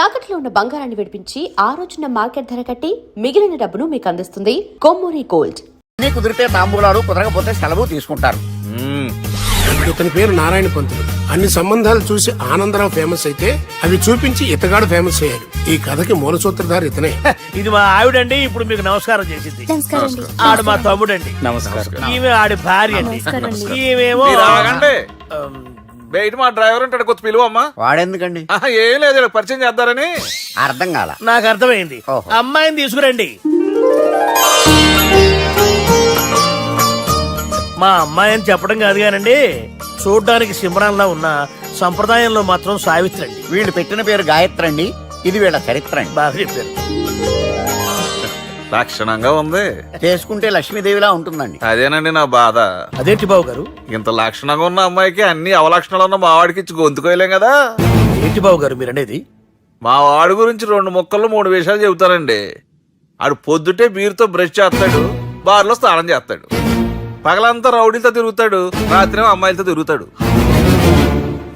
తాకట్లో ఉన్న బంగారాన్ని విడిపించి ఆ రోజున మార్కెట్ ధర కట్టి మిగిలిన డబ్బును మీకు అందిస్తుంది కొమ్మూరి గోల్డ్. కుదిరితే తాంబూలాలు, కుదరకపోతే సెలవు తీసుకుంటారు. ఇతని పేరు నారాయణ పంతులు. అన్ని సంబంధాలు చూసి ఆనందరావు ఫేమస్ అయితే అవి చూపించి ఇతగాడు ఫేమస్ అయ్యాడు. ఈ కథకి మూల సూత్రధారి ఇతనే. ఇది మా ఆవిడండి. ఇప్పుడు మీకు నమస్కారం చేసింది. ఆడు మా తమ్ముడండి. నమస్కారం. ఈమె ఆడి భార్య అండి. ఈమెమో బయట మా డ్రైవర్ ఉంటాడు, కొత్త పిలువమ్మా. వాడెందుకండి? ఏం లేదు, పరిచయం చేద్దారని. అర్థం కాల. నాకు అర్థమైంది. అమ్మాయిని తీసుకురండి. మా అమ్మాయి అని చెప్పడం కాదు కానండి, చూడ్డానికి సింహరాన్లా ఉన్న సంప్రదాయంలో మాత్రం సావిత్రి అండి. వీళ్ళు పెట్టిన పేరు గాయత్రి అండి. ఇది వీళ్ళ చరిత్ర అండి. బాగా చెప్పారు. లక్షణంగా ఉంది. చేసుకుంటే లక్ష్మీదేవిలా ఉంటుందండి. అదేనండి నా బాధ. అదేంటి బాబు గారు? ఇంత లక్షణంగా ఉన్న అమ్మాయికి అన్ని అవలక్షణాలు ఉన్న మా వాడికి ఇచ్చి గొంతుకోయలేం కదా. ఏంటి బాబు గారు మీరు అనేది? మా వాడి గురించి 2 ముక్కల్లో 3 విషయాలు చెబుతానండి. ఆడు పొద్దుటే బీరుతో బ్రష్ చేస్తాడు, బార్లో స్నానం చేస్తాడు, పగలంతా రౌడీలతో తిరుగుతాడు, రాత్రి అమ్మాయిలతో తిరుగుతాడు.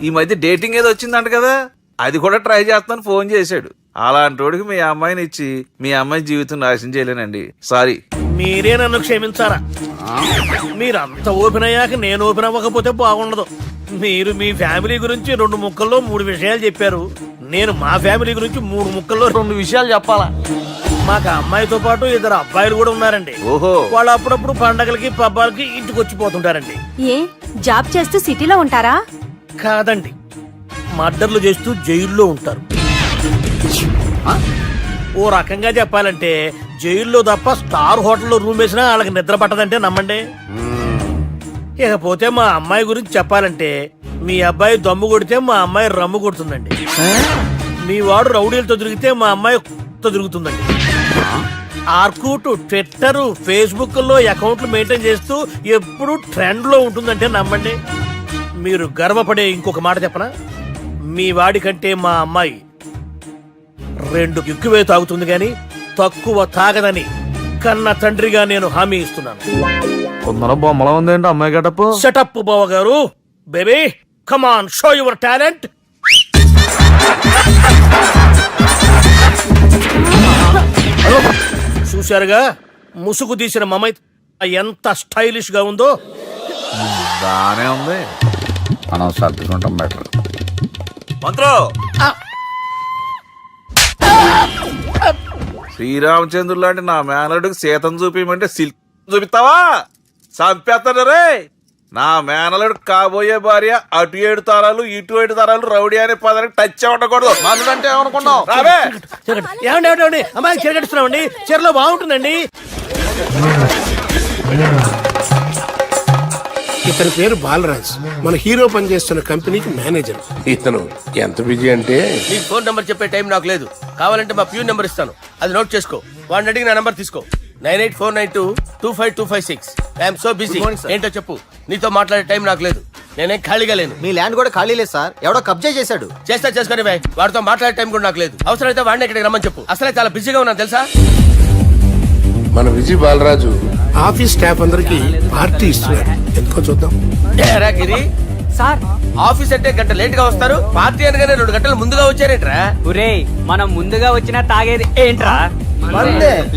ఈ మధ్య డేటింగ్ ఏదో వచ్చిందంట కదా, అది కూడా ట్రై చేస్తాను ఫోన్ చేశాడు. అలాంటి వాడికి మీ అమ్మాయిని ఇచ్చి మీ అమ్మాయి జీవితం నాశనం చేయలేనండి. సారీ. మీరే నన్ను క్షమించారా? మీరంత ఓపెన్ అయ్యాక నేను ఓపెన్ అవ్వకపోతే బాగుండదు. మీరు మీ ఫ్యామిలీ గురించి 2 ముక్కల్లో 3 విషయాలు చెప్పారు. నేను మా ఫ్యామిలీ గురించి 3 ముక్కల్లో 2 విషయాలు చెప్పాలా? మాకు అమ్మాయితో పాటు 2 అబ్బాయిలు కూడా ఉన్నారండి. ఓహో. వాళ్ళు అప్పుడప్పుడు పండగలకి పబ్బాలకి ఇంటికి వచ్చిపోతుంటారండి. ఏ జాబ్ చేస్తూ సిటీలో ఉంటారా? కాదండి, మర్డర్లు చేస్తూ జైల్లో ఉంటారు. ఓ రకంగా చెప్పాలంటే జైల్లో తప్ప స్టార్ హోటల్లో రూమ్ వేసినా వాళ్ళకి నిద్ర పట్టదంటే నమ్మండి. ఇకపోతే మా అమ్మాయి గురించి చెప్పాలంటే మీ అబ్బాయి దమ్ము కొడితే మా అమ్మాయి రమ్ము కొడుతుందండి. మీ వాడు రౌడీలతో తిరిగితే మా అమ్మాయి తో తిరుగుతుందండి. ఆర్కుట్, ట్విట్టర్, ఫేస్బుక్ లో అకౌంట్లు మెయింటైన్ చేస్తూ ఎప్పుడు ట్రెండ్ లో ఉంటుందంటే నమ్మండి. మీరు గర్వపడే ఇంకొక మాట చెప్పనా? మీ వాడి కంటే మా అమ్మాయి 2 ఎక్కువే తాగుతుంది గాని తక్కువ తాగదని కన్న తండ్రిగా నేను హామీ ఇస్తున్నాను. కొందరు బొమ్మలా ఉందేంటి అమ్మాయి గడప. సెటప్ బావ గారు. Baby come on, show your talent. చూశారుగా ముసుగు తీసిన మమై ఎంత స్టైలిష్ గా ఉందో. బానే ఉంది. మనం సర్దుకుంటాం బెటర్. మంత్రో, శ్రీరామచంద్రుడు లాంటి నా మేనలుడికి సీతను చూపించమంటే సిల్క్ చూపిస్తావా? చంపేస్తాడు రే. నా మేనలుడు కాబోయే భార్య అటు 7 తరాలు ఇటు 7 తరాలు రౌడీ అనే పదానికి టచ్ ఉండకూడదు. మనుడు అంటే ఏమనుకున్నావు? రావే. ఏమండి అమ్మాయి చీరగట్టుస్తున్నామండి. చీరలో బాగుంటుందండి. ఇతని పేరు బాలరాజ్. మన హీరో పనిచేస్తున్న కంపెనీకి మేనేజర్. ఇతను ఎంత బిజీ అంటే నీ ఫోన్ నంబర్ చెప్పే టైం నాకు లేదు. కావాలంటే మా ప్యూన్ నెంబర్ ఇస్తాను, అది నోట్ చేసుకో. వాడిని అడిగి నా నంబర్ తీసుకో. 9849225256. I'm so busy. ఏంటో చెప్పు. నీతో మాట్లాడే టైం నాకు లేదు. నేనేం ఖాళీగా లేను. మీ ల్యాండ్ కూడా ఖాళీ లేదు సార్, ఎవడో కబ్జా చేశాడు. చేస్తా చేసుకుని బాయ్. వాడితో మాట్లాడే టైం కూడా నాకు లేదు. అవసరమైతే వాడిని ఇక్కడికి రమ్మని చెప్పు. అసలే చాలా బిజీగా ఉన్నాను తెలుసా. మన విజయ్ బాలరాజు ఆఫీస్ స్టాఫ్ అందరికి పార్టీ ఇస్తున్నాడు. ఎందుకో చూద్దాం. గిరి సార్, ఆఫీస్ అంటే గంట లేట్ గా వస్తారు, పార్టీ అనగానే 2 గంటలు ముందుగా వచ్చారేంట్రా? ఒరే, మనం ముందుగా వచ్చినా తాగేది ఏంట్రా?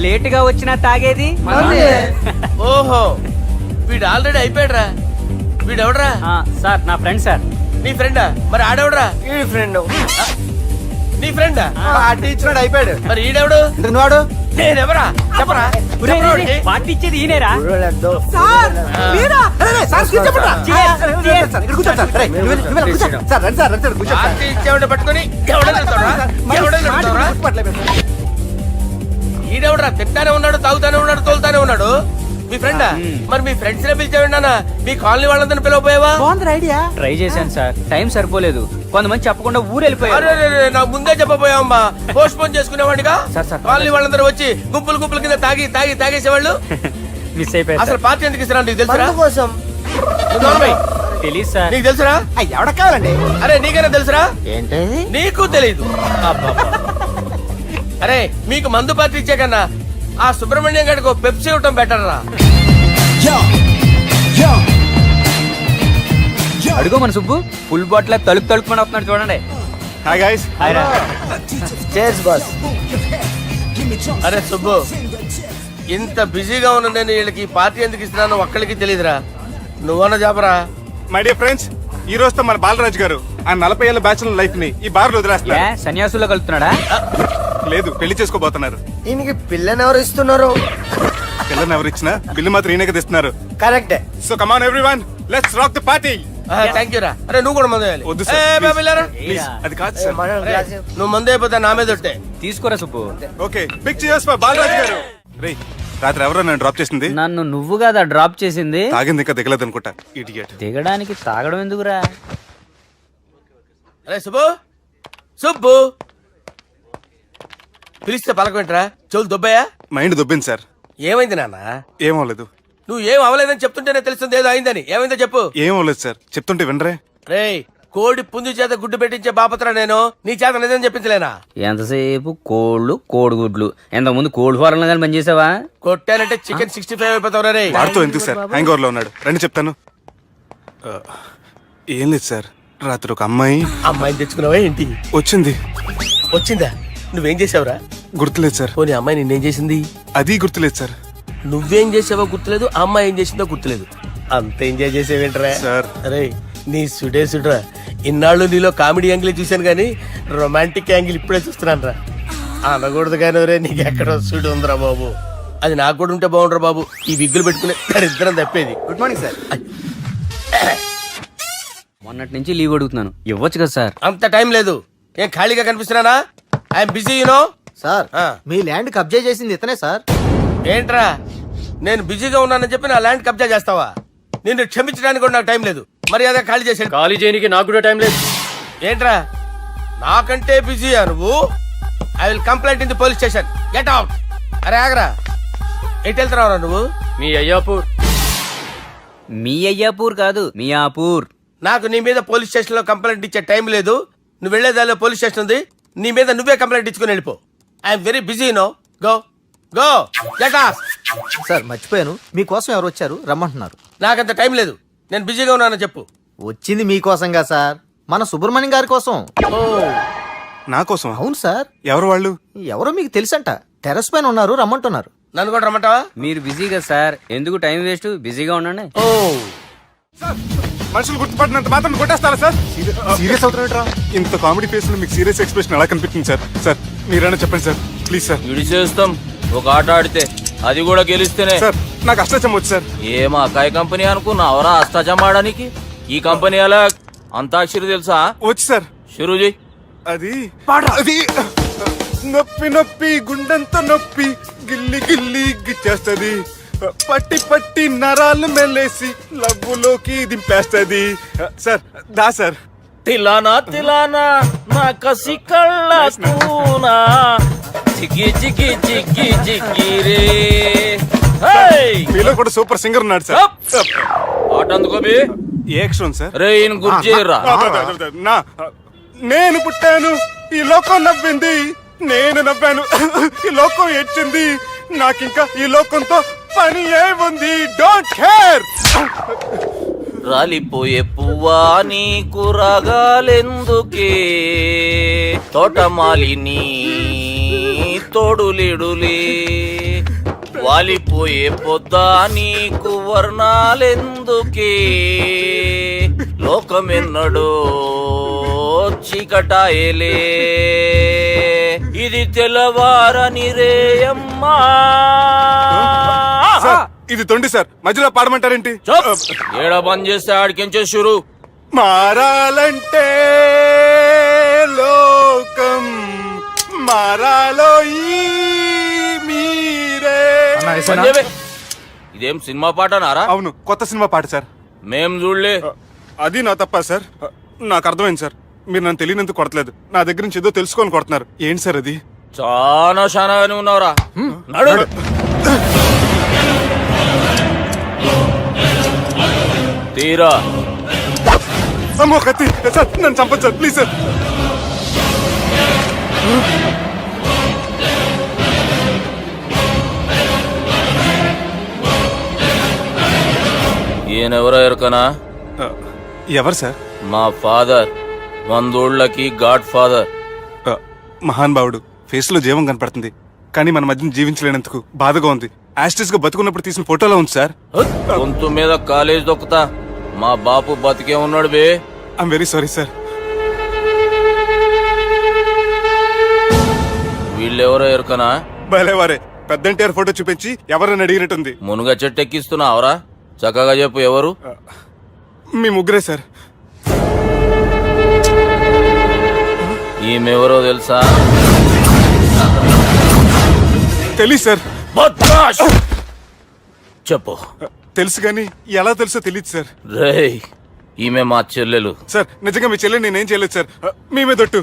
లేట్ గా వచ్చినా తాగేది. ఓహో, వీడు ఆల్రెడీ అయిపోయాడ్రా. వీడెవడరా? సార్, నా ఫ్రెండ్ సార్. నీ ఫ్రెండా? మరి ఆడెవడరా? ఈ ఫ్రెండ్. నీ ఫ్రెండా? పార్టీ ఇచ్చినాడు, అయిపోయాడు. మరి ఈడెవడు? వాడు నేనెవరా చెప్పరా? పార్టీ ఇచ్చేది ఈయనేరా? పార్టీ ఇచ్చేవాడు పట్టుకుని ఈడెవడరా? తింటానే ఉన్నాడు, తాగుతానే ఉన్నాడు, తోలుతానే ఉన్నాడు. మీ ఫ్రెండా? మరి మీ ఫ్రెండ్స్ నే పిలిచావిన్నా? మీ కాలనీ వాళ్ళందరినీ పిలవపోయావా? ట్రై చేశాను సార్, టైం సరిపోలేదు. కొంతమంది చెప్పకుండా ఊరు వెళ్ళిపోయారు. నాకు ముందే చెప్పబోయావమ్మా. పోస్ట్ పోన్ చేసుకునేవాడిగా. కాలనీ వాళ్ళందరూ వచ్చి గుంపులు గుంపుల కింద తాగేసేవాళ్ళు. మిస్ అయిపోయారు. అసలు పార్టీ ఎందుకు ఇస్తున్నా నీకు తెలుసురా? తెలీదు సార్. నీకు తెలుసురా? ఎవడ కావాలండి? అరే నీకైనా తెలుసురా? ఏంటి నీకు తెలీదు? అరే మీకు మందు పార్టీ ఇచ్చే కన్నా ఆ సుబ్రహ్మణ్యం గారికి పెప్సీ ఇవ్వటం బెటర్ రా. అడుగు మన సుబ్బు ఫుల్ బాటిల్ తలుపు తలుపుమని వస్తున్నాడు చూడండి. Hi guys. హాయ్ రా. Chairs boss. అరే సుబ్బు, ఇంత బిజీగా ఉన్న నేను వీళ్ళకి ఈ పార్టీ ఎందుకు ఇస్తున్నానో ఒక్కడికి తెలియదురా. నువ్వన్న చెప్పరా. మై డియర్ ఫ్రెండ్స్, ఈ రోజుతో మన బాలరాజు గారు ఆ 40 ఏళ్ల బ్యాచులర్ లైఫ్ ని ఈ బార్ లో వదిలేస్తున్నారు. సన్యాసుల్లో కలుపుతున్నాడా? లేదు, పెళ్లి చేసుకోబోతున్నారు. ఈయనకి పిల్లని ఎవరు ఇస్తున్నారు? పిల్లని ఎవరు ఇచ్చినా బిల్లు మాత్రం ఈయనకే తెస్తున్నారు. కరెక్టే. So come on everyone, let's rock the party. Thank you రా. అరే నువ్వు కూడా మందు వేయాలి. వద్దు సార్, ఏ, బాబు, వెళ్ళారా? ప్లీజ్. అది కాదు సార్. నువ్వు మందు అయిపోతే నా మీద ఒట్టే. తీసుకోరా Subbu. Okay, big cheers for Balaraju గారు. రే, రాత్రి ఎవరో నన్ను డ్రాప్ చేసింది? నన్ను నువ్వు కదా డ్రాప్ చేసింది. తాగింది ఇంకా దిగలేదు అనుకుంటా. ఇడియట్. దిగడానికి తాగడం ఎందుకురా? అరే సుబ్బు, సుబ్బు పిలిస్తే పలకమేంట్రా? చెవులు దొబ్బయా? Mind దొబ్బింది sir. ఏమైంది నాన్న? ఏమవలేదు. నువ్వు ఏం అవలేదని చెప్తుంటేనే తెలుస్తుంది ఏదో అయిందని. ఏమైందో చెప్పు. ఏమవలేదు సార్, చెప్తుంటే వినరే. రేయ్, కోడి పుంజు చేత గుడ్డు పెట్టించే బాపత్రా నేను. నీ చేత నిజం చెప్పించలేనా? ఎంతసేపు కోళ్ళు కోడిగుడ్లు. ఎంతకుముందు కోడి ఫారంలో కానీ పనిచేసావా? కొట్టానంటే చికెన్ 65 అయిపోతావు రే. వాడితో ఎందుకు సార్, హ్యాంగ్ ఓవర్ లో ఉన్నాడు. రండి చెప్తాను. ఏం లేదు సార్, రాత్రి ఒక అమ్మాయిని తెచ్చుకున్నావా ఏంటి? వచ్చింది. వచ్చిందా? నువ్వేం చేసావురా? గుర్తులేదు సార్. పోనీ అమ్మాయి నిన్నేం చేసింది? అది గుర్తులేదు సార్. నువ్వేం చేసావో గుర్తులేదు, ఆ అమ్మాయి ఏం చేసిందో గుర్తులేదు. అంత ఎంజాయ్ చేసేవేంట్రా సార్. అరే నీ సుడే సుడ్రా. ఇన్నాళ్ళు నీలో కామెడీ యాంగిల్ చూశాను కానీ రొమాంటిక్ యాంగిల్ ఇప్పుడే చూస్తున్నాను రా. అనకూడదు కానీ రే, నీకు ఎక్కడో సుడు ఉందిరా బాబు. అది నాకు కూడా ఉంటే బాగుండ్రా బాబు. ఈ విగ్గులు పెట్టుకునే దరిద్రం తప్పేది. Good morning sir. మొన్నటి నుంచి లీవ్ అడుగుతున్నాను, ఇవ్వచ్చు కదా సార్? అంత టైం లేదు. ఏం ఖాళీగా కనిపిస్తున్నానా? I'm busy you know. సార్, మీ ల్యాండ్ కబ్జా చేసింది ఇతనే సార్. ఏంట్రా, నేను బిజీగా ఉన్నానని చెప్పి నా ల్యాండ్ కబ్జా చేస్తావా? నిన్ను క్షమించడానికి కూడా నాకు టైం లేదు. మరి అదే ఖాళీ చేసాడు. ఖాళీ చేయడానికి నాకు కూడా టైం లేదు. ఏంట్రా, నాకంటే బిజీయా నువ్వు? I will complaint in the police station. Get out. అరే ఆగరా, ఎటు వెళ్తున్నావురా నువ్వు? మీ అయ్యాపూర్. మీ అయ్యాపూర్ కాదు, మియాపూర్. నాకు నీ మీద పోలీస్ స్టేషన్ లో కంప్లైంట్ ఇచ్చే టైం లేదు. నువ్వు వెళ్లేదాలో పోలీస్ స్టేషన్ ఉంది. నీ మీద నువ్వే కంప్లైంట్ ఇచ్చుకుని వెళ్ళిపో. I'm very busy no. Go go get out. Sir మర్చిపోయాను, మీకోసం ఎవరు వచ్చారు రమ్మంటున్నారు. నాకంత టైం లేదు, నేను బిజీగా ఉన్నానని చెప్పు. వచ్చింది మీకోసంగా సార్, మన సుబ్రహ్మణ్యం గారి కోసం. ఓ, నా కోసం? అవును సార్. ఎవరు వాళ్ళు? ఎవరో మీకు తెలుసంట, టెర్రస్ పైన ఉన్నారు, రమ్మంటున్నారు. నన్ను కూడా రమ్మంటావా? మీరు బిజీ కదా సార్, ఎందుకు టైం వేస్ట్, బిజీగా ఉండండి. ఓ, సార్, మనుషులు గుర్తుపడినంత మాత్రం కొట్టేస్తారా సార్? సీరియస్ అవుతారా? ఇంత కామెడీ ఫేస్ లో మీకు సీరియస్ ఎక్స్ప్రెషన్ ఎలా కనిపిస్తుంది సార్? సార్ మీరైనా చెప్పండి సార్, ప్లీజ్ సార్. ఇడి చేస్తాం ఒక ఆట ఆడితే, అది కూడా గెలిస్తేనే. సార్ నాకు అష్టచం వచ్చు సార్. ఏం అకాయ కంపెనీ అనుకున్నావరా అష్టాచం ఆడడానికి? ఈ కంపెనీ అలా అంతాక్షరి తెలుసా? వచ్చు సార్. షురూజీ. అది అది నొప్పి నొప్పి గుండెంత నొప్పి గిల్లి గిల్లి గిచ్చేస్తది, పట్టి పట్టి నరాలు మెల్లేసి లవ్వులోకి దింపేస్తది. సార్ దా సార్. తిలానా తిలానా నా కసి కళ్ళ కూనా చిక్కి చిక్కి చిక్కి చిక్కి రే. మీలో కూడా సూపర్ సింగర్ ఉన్నాడు సార్. ఆట అందుకోబి ఏ అక్షరం సార్? రే ఈయన గుర్తు చేయరా. నా నేను పుట్టాను, ఈ లోకం నవ్వింది, నేను నవ్వాను, ఈ లోకం ఏడ్చింది, నాకింకా ఈ లోకంతో పని ఏముంది? Don't care. రాలిపోయే పువ్వా నీకు రాగాలెందుకే, తోటమాలిని తోడులిడులే, వాలిపోయే పొద్దా నీకు వర్ణాలెందుకే, లోకమెన్నడో చీకటాయలే, ఇది తెల్లవారని రేయమ్మా. సార్, ఇది తొండి సార్, మధ్యలో పాడమంటారేంటి? ఏడ బంద్ చేస్తే ఆడికించే షురు. మారాలంటే లోకం మారాలో ఈ మీరే. ఇదేం సినిమా పాట నారా? అవును, కొత్త సినిమా పాట సార్. మేం చూడలే. అది నా తప్ప సార్. నాకు అర్థమైంది సార్, మీరు నన్ను తెలియనందుకు కొడతలేదు, నా దగ్గర నుంచి ఏదో తెలుసుకొని కొడుతున్నారు. ఏంటి సార్ అది? చాలా శానాగానే ఉన్నావురా. నడు. తీరా. అమ్మో కత్తి సార్, నన్ను చంపదు సార్, ప్లీజ్ సార్. ఈయనెవరో ఎరకనా? ఎవరు సార్? మా ఫాదర్, 100 ఊళ్ళకి గాడ్ ఫాదర్. మహాన్ భావుడు ఫేస్ లో జీవం కనపడుతుంది, కానీ మన మధ్యన జీవించలేనందుకు బాధగా ఉంది. యాస్టిస్ గా బతుకున్నప్పుడు తీసిన ఫోటోలో ఉంది సార్. గొంతు మీద కాలేజ్ దొక్కుతా మా బాపు బతికే ఉన్నాడు బే. I'm very sorry sir. వీళ్ళెవరో ఎరుకనా? భలేవారే, పెద్ద ఎన్టీఆర్ ఫోటో చూపించి ఎవరని అడిగినట్టుంది. మునుగ చెట్టు ఎక్కిస్తున్నావురా? చక్కగా చెప్పు ఎవరు? మీ ముగ్గురే సార్. ఈమెవరో తెలుసా? తెలీదు సార్. బద్మాష్! చెప్పు. తెలుసు కానీ ఎలా తెలుసో తెలియదు సార్. రేయ్, ఈమె మా చెల్లెలు. సార్ నిజంగా మీ చెల్లెని నేనేం చేయలేదు సార్. మీ మీద ఒట్టు.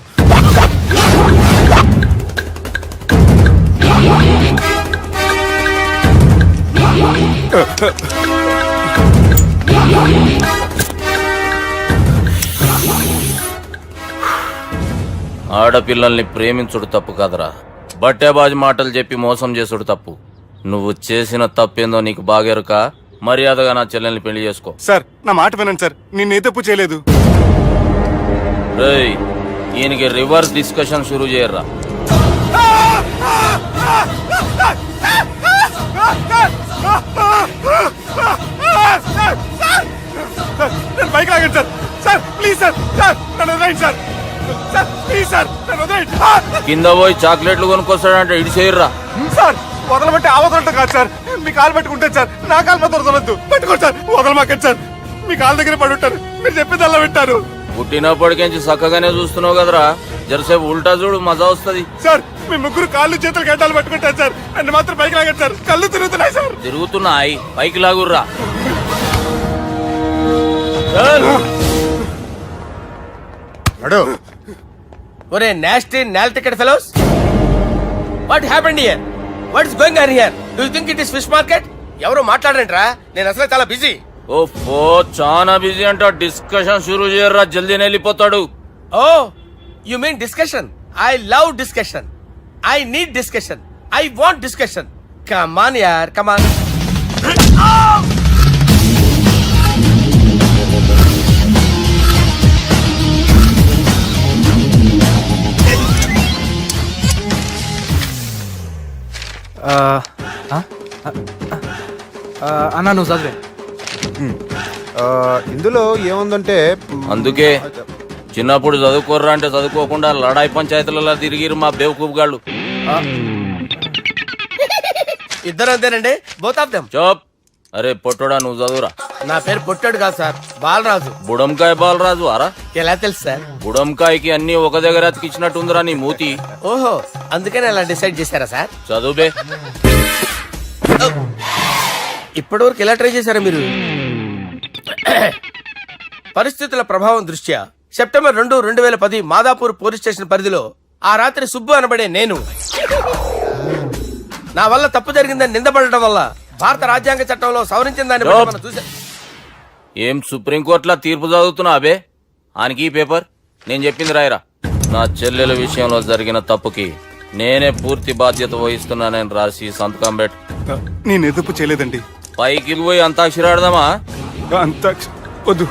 ఆడపిల్లల్ని ప్రేమించుడు తప్పు కాదురా, బట్టేబాజు మాటలు చెప్పి మోసం చేసుడు తప్పు. నువ్వు చేసిన తప్పేందో నీకు బాగెరుక. మర్యాదగా నా చెల్లెల్ని పెళ్లి చేసుకో. సార్ నా మాట వినండి సార్, నేనే తప్పు చేయలేదు. రేయ్, ఈయనకి రివర్స్ డిస్కషన్ షురూ చేయర్రా. నేను బైక్ లాగండి sir. Sir please sir, sir నన్ను వదిలేయండి సార్. సార్ ప్లీజ్ సార్ నన్ను వదిలేయండి. కింద పోయి చాక్లెట్లు కొనుక్కొస్తాడంటే ఇటు చేయర్రా. సార్ వదలమంటే ఆ వదలటం కాదు సార్, మీ కాలు పట్టుకుంటాను సార్. నా కాలు మాత్రం వదలొద్దు, పట్టుకోండి సార్. వదలమాకండి సార్, మీ కాలు దగ్గర పడి ఉంటారు. మీరు చెప్పేది అలా వింటారు. పుట్టినప్పటికేంచి చక్కగానే చూస్తున్నావు కదరా, జరసేపు ఉల్టా చూడు, మజా వస్తుంది. సార్ మీ ముగ్గురు కాళ్ళు చేతులు గడ్డాలు పట్టుకుంటారు సార్, నన్ను మాత్రం బైక్ లాగండి సార్. కళ్ళు తిరుగుతున్నాయి సార్. తిరుగుతున్నాయి, పైకి లాగుర్రా. ఒరే నాస్టీ నాల్ ticket fellows, what happened here? What is going on here? Do you think it is fish market? ఎవరో మాట్లాడరంట్రా, నేను అసలే చాలా బిజీ. ఓ చాలా బిజీ అంట. డిస్కషన్ షురూ చేయర్రా, జల్దీ వెళ్ళిపోతాడు. Oh you mean discussion? I love discussion. I need discussion. I want discussion. Come on యార్, కమ్ ఆన్. అన్నా నువ్వు చదివే. ఇందులో ఏముందంటే అందుకే చిన్నప్పుడు చదువుకోర్రా అంటే చదువుకోకుండా లడాయి పంచాయతీలలో తిరిగిరు మా బేవకూపు గాళ్ళు. ఇద్దరు అంతేనండి, బోత్ ఆఫ్ దెమ్. చోప్. అరే పొట్టోడా, నువ్వు చదువురా. నా పేరు పొట్టాడు కాదు సార్, బాలరాజు. బుడంకాయ బాలరాజు అరా? ఎలా తెలుసు సార్? బుడంకాయకి అన్ని ఒక దగ్గర అతికిచ్చినట్టుందిరా నీ మూతి. ఓహో, అందుకని అలా డిసైడ్ చేశారా సార్? చదువుబే. ఇప్పటి వరకు ఎలా ట్రై చేశారా మీరు? పరిస్థితుల ప్రభావం దృష్ట్యా సెప్టెంబర్ 2, 2010 మాదాపూర్ పోలీస్ స్టేషన్ పరిధిలో ఆ రాత్రి సుబ్బు అనబడే నేను నా వల్ల తప్పు జరిగిందని నిందపడటం వల్ల భారత రాజ్యాంగ చట్టంలో సవరించిన దాన్ని బట్టి మనం చూసా. ఏం సుప్రీంకోర్టులో తీర్పు చదువుతున్నా అబే? ఆనికి ఈ పేపర్ నేను చెప్పింది రాయరా. నా చెల్లెల విషయంలో జరిగిన తప్పుకి నేనే పూర్తి బాధ్యత వహిస్తున్నానని రాసి సంతకం పెట్టు. నేను ఎదుపు చేయలేదండి. పైకి పోయి అంతాక్షరి ఆడదామా? అంత వద్దు.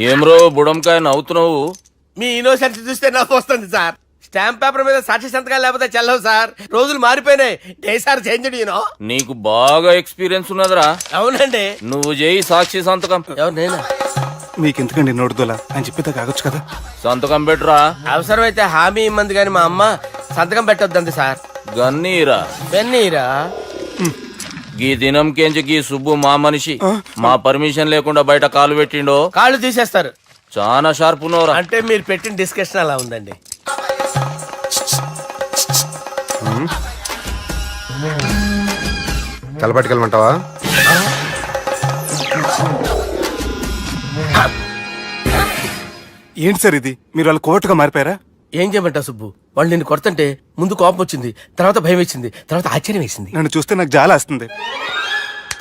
ఏమ్రో బుడంకాయ నవ్వుతున్నావు? మీ ఇన్నోసెన్స్ చూస్తే నవ్వు వస్తుంది సార్. స్టాంప్ పేపర్ మీద సాక్షి సంతకాలు లేకపోతే చెల్లవు సార్. రోజులు మారిపోయినాయి. Day sir change you know. నీకు బాగా ఎక్స్పీరియన్స్ ఉన్నదిరా. అవునండి. నువ్వు చేయి సాక్షి సంతకం. ఎవరు నేనా? మీకెందుకండి నోడుదోలా అని చెప్పేదా కాగొచ్చు కదా. సంతకం పెట్టురా. అవసరమైతే హామీ ఇమ్మంది కానీ మా అమ్మ సంతకం పెట్టొద్దండి సార్. గన్నీరా పెన్నీరా. గీ దినంకేంచి గీ సుబ్బు మా మనిషి. మా పర్మిషన్ లేకుండా బయట కాలు పెట్టిండో కాళ్ళు తీసేస్తారు. చాలా షార్ప్ ఉన్నవరా. అంటే మీరు పెట్టిన డిస్కషన్ అలా ఉందండి. కలపట్టుకెళ్ళమంటావా? ఏంటి సార్ ఇది, మీరు వాళ్ళు కోర్టుగా మారిపోయారా? ఏం చేయమంటావు సుబ్బు? వాళ్ళు నిన్ను కొడుతుంటే ముందు కోపం వచ్చింది, తర్వాత భయం వేసింది, తర్వాత ఆశ్చర్యం వేసింది. నన్ను చూస్తే నాకు జాలా వస్తుంది.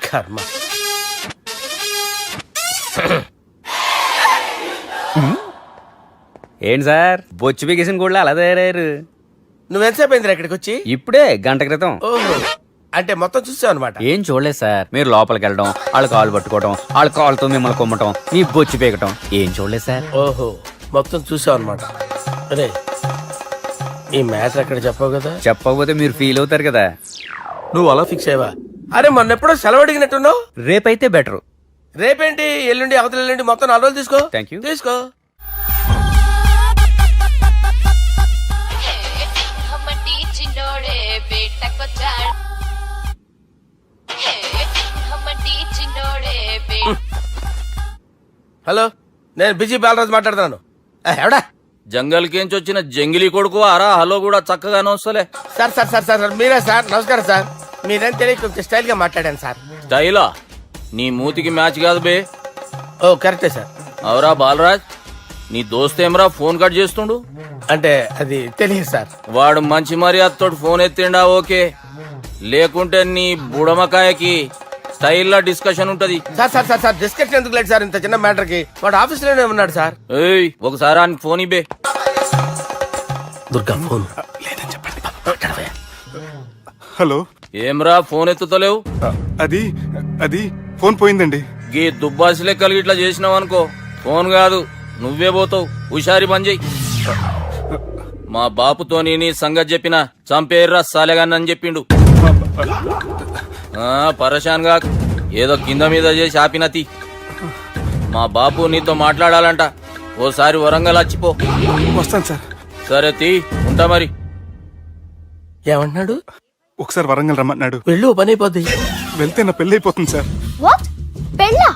కర్మ. ఏంటి సార్ బొచ్చు బిగేసిన కూడా అలా తయారయ్యారు? నువ్వెంతసేపు అయిందిరా ఇక్కడికి వచ్చి? ఇప్పుడే గంట క్రితం. ఓహో, అంటే మొత్తం చూసావు అనమాట. ఏం చూడలేదు సార్. మీరు లోపలికి వెళ్ళడం, వాళ్ళ కాళ్ళు పట్టుకోవడం, వాళ్ళ కాళ్ళతో మిమ్మల్ని కొమ్మటం, నీ బొచ్చి పీకటం ఏం చూడలేదు సార్. ఓహో, మొత్తం చూసావు అనమాట. అరే, ఈ మ్యాటర్ అక్కడ చెప్పావు కదా. చెప్పకపోతే మీరు ఫీల్ అవుతారు కదా. నువ్వు అలా ఫిక్స్ అయ్యవా? అరే, మొన్నెప్పుడో సెలవు అడిగినట్టున్నావు. రేపైతే బెటర్. రేపేంటి, ఎల్లుండి, అవతల ఎల్లుండి, మొత్తం 4 రోజులు తీసుకో. Thank you. తీసుకో. హలో, నేను బిజీ బాలరాజు మాట్లాడుతున్నాను. ఎవడా? జంగల్ కేంచి వచ్చిన జంగిలీ కొడుకు అరా హలో కూడా చక్కగానే వస్తలే. సార్ సార్ సార్ సార్ మీరే సార్. నమస్కారం సార్. మీరేం తెలియక కొంచెం స్టైల్ గా మాట్లాడాను సార్. స్టైలా? నీ మూతికి మ్యాచ్ కాదు బే. ఓ కరెక్టే సార్. అవరా బాలరాజ్, నీ దోస్త్ ఏమరా ఫోన్ కట్ చేస్తుండు? అంటే అది తెలియదు సార్. వాడు మంచి మర్యాదతో ఫోన్ ఎత్తిండా ఓకే, లేకుంటే నీ బుడమకాయకి స్టైల్లా డిస్కషన్ ఉంటది. Sir sir sir sir discussion ఎందుకు లేదు సార్, ఇంత చిన్న మ్యాటర్ కి. వాడు ఆఫీస్ లోనే ఉన్నాడు సార్. ఏయ్, ఒకసారి ఆయనకి ఫోన్ ఇబ్బే. దుర్గా ఫోన్. హలో, ఏమ్రా ఫోన్ ఎత్తుతలేవు? అది అది ఫోన్ పోయిందండి. గీ దుబ్బాసి లెక్కలు ఇట్లా చేసినావు అనుకో, ఫోన్ కాదు నువ్వే పోతావు. హుషారి పని చెయ్యి. మా బాపుతో నీ సంగతి చెప్పిన చంపేర్రా సాలెగాన్ని అని చెప్పిండు. పరేషాన్ గా ఏదో కింద మీద చేసి ఆపినతి. మా బాపు నీతో మాట్లాడాలంట. ఓసారి వరంగల్ వచ్చిపో. వస్తాను సార్. సరే తీ, ఉంటా మరి. ఏమంటున్నాడు? ఒకసారి వరంగల్ రమ్మన్నాడు. వెళ్ళు, పని అయిపోద్ది. వెళ్తే నా పెళ్లి అయిపోతుంది సార్. వాట్? పెళ్ళా?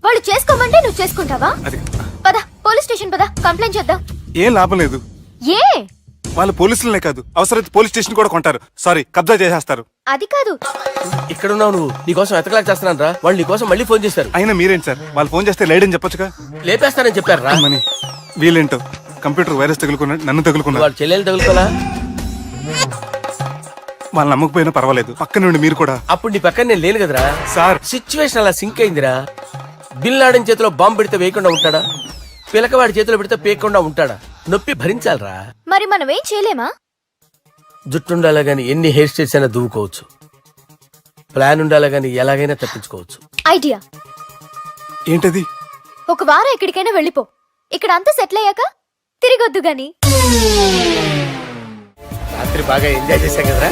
వాళ్ళు చేసుకోమంటే నువ్వు చేసుకుంటావా? అది పద, పోలీస్ స్టేషన్ పద, కంప్లైంట్ చేద్దాం. ఏం లాభం లేదు. ఏ? వాళ్ళు పోలీసులనే కాదు, అవసరమైతే పోలీస్ స్టేషన్ కూడా కొంటారు. సారీ, కబ్జా చేసేస్తారు. అది కాదు. ఇక్కడ ఉన్నావు నువ్వు, నీకోసం ఎతకలేక చేస్తున్నాను రా. వాళ్ళు నీకోసం మళ్ళీ ఫోన్ చేశారు. అయినా మీరేంటి సార్, వాళ్ళు ఫోన్ చేస్తే లేడని చెప్పొచ్చుగా. లేపేస్తానని చెప్పారు రా. మని వీళ్ళేంటో కంప్యూటర్ వైరస్ తగులుకున్నాడు, నన్ను తగులుకున్నాడు. వాళ్ళ చెల్లెలు తగులుకోలా? వాళ్ళు నమ్మకపోయినా పర్వాలేదు, పక్క నుండి మీరు కూడా. అప్పుడు నీ పక్కన నేను లేను కదరా సార్. సిచ్యువేషన్ అలా సింక్ అయిందిరా. బిల్ లాడన్ చేతిలో బాంబు పెడితే వేయకుండా ఉంటాడా? పిలకవాడి చేతిలో పెడితే పేయకుండా ఉంటాడా? నొప్పి భరించాలరా. మరి మనం ఏం చేయలేమా? జుట్టుండాలా గాని ఎన్ని హెయిర్ స్టైల్స్ అయినా దువ్వుకోవచ్చు. ప్లాన్ ఉండాలా గాని ఎలాగైనా తప్పించుకోవచ్చు. ఐడియా ఏంటది? ఒక వారం ఎక్కడికైనా వెళ్ళిపో. ఇక్కడ అంతా సెటిల్ అయ్యాక తిరిగొద్దు గాని. రాత్రి బాగా ఎంజాయ్ చేశాం కదరా.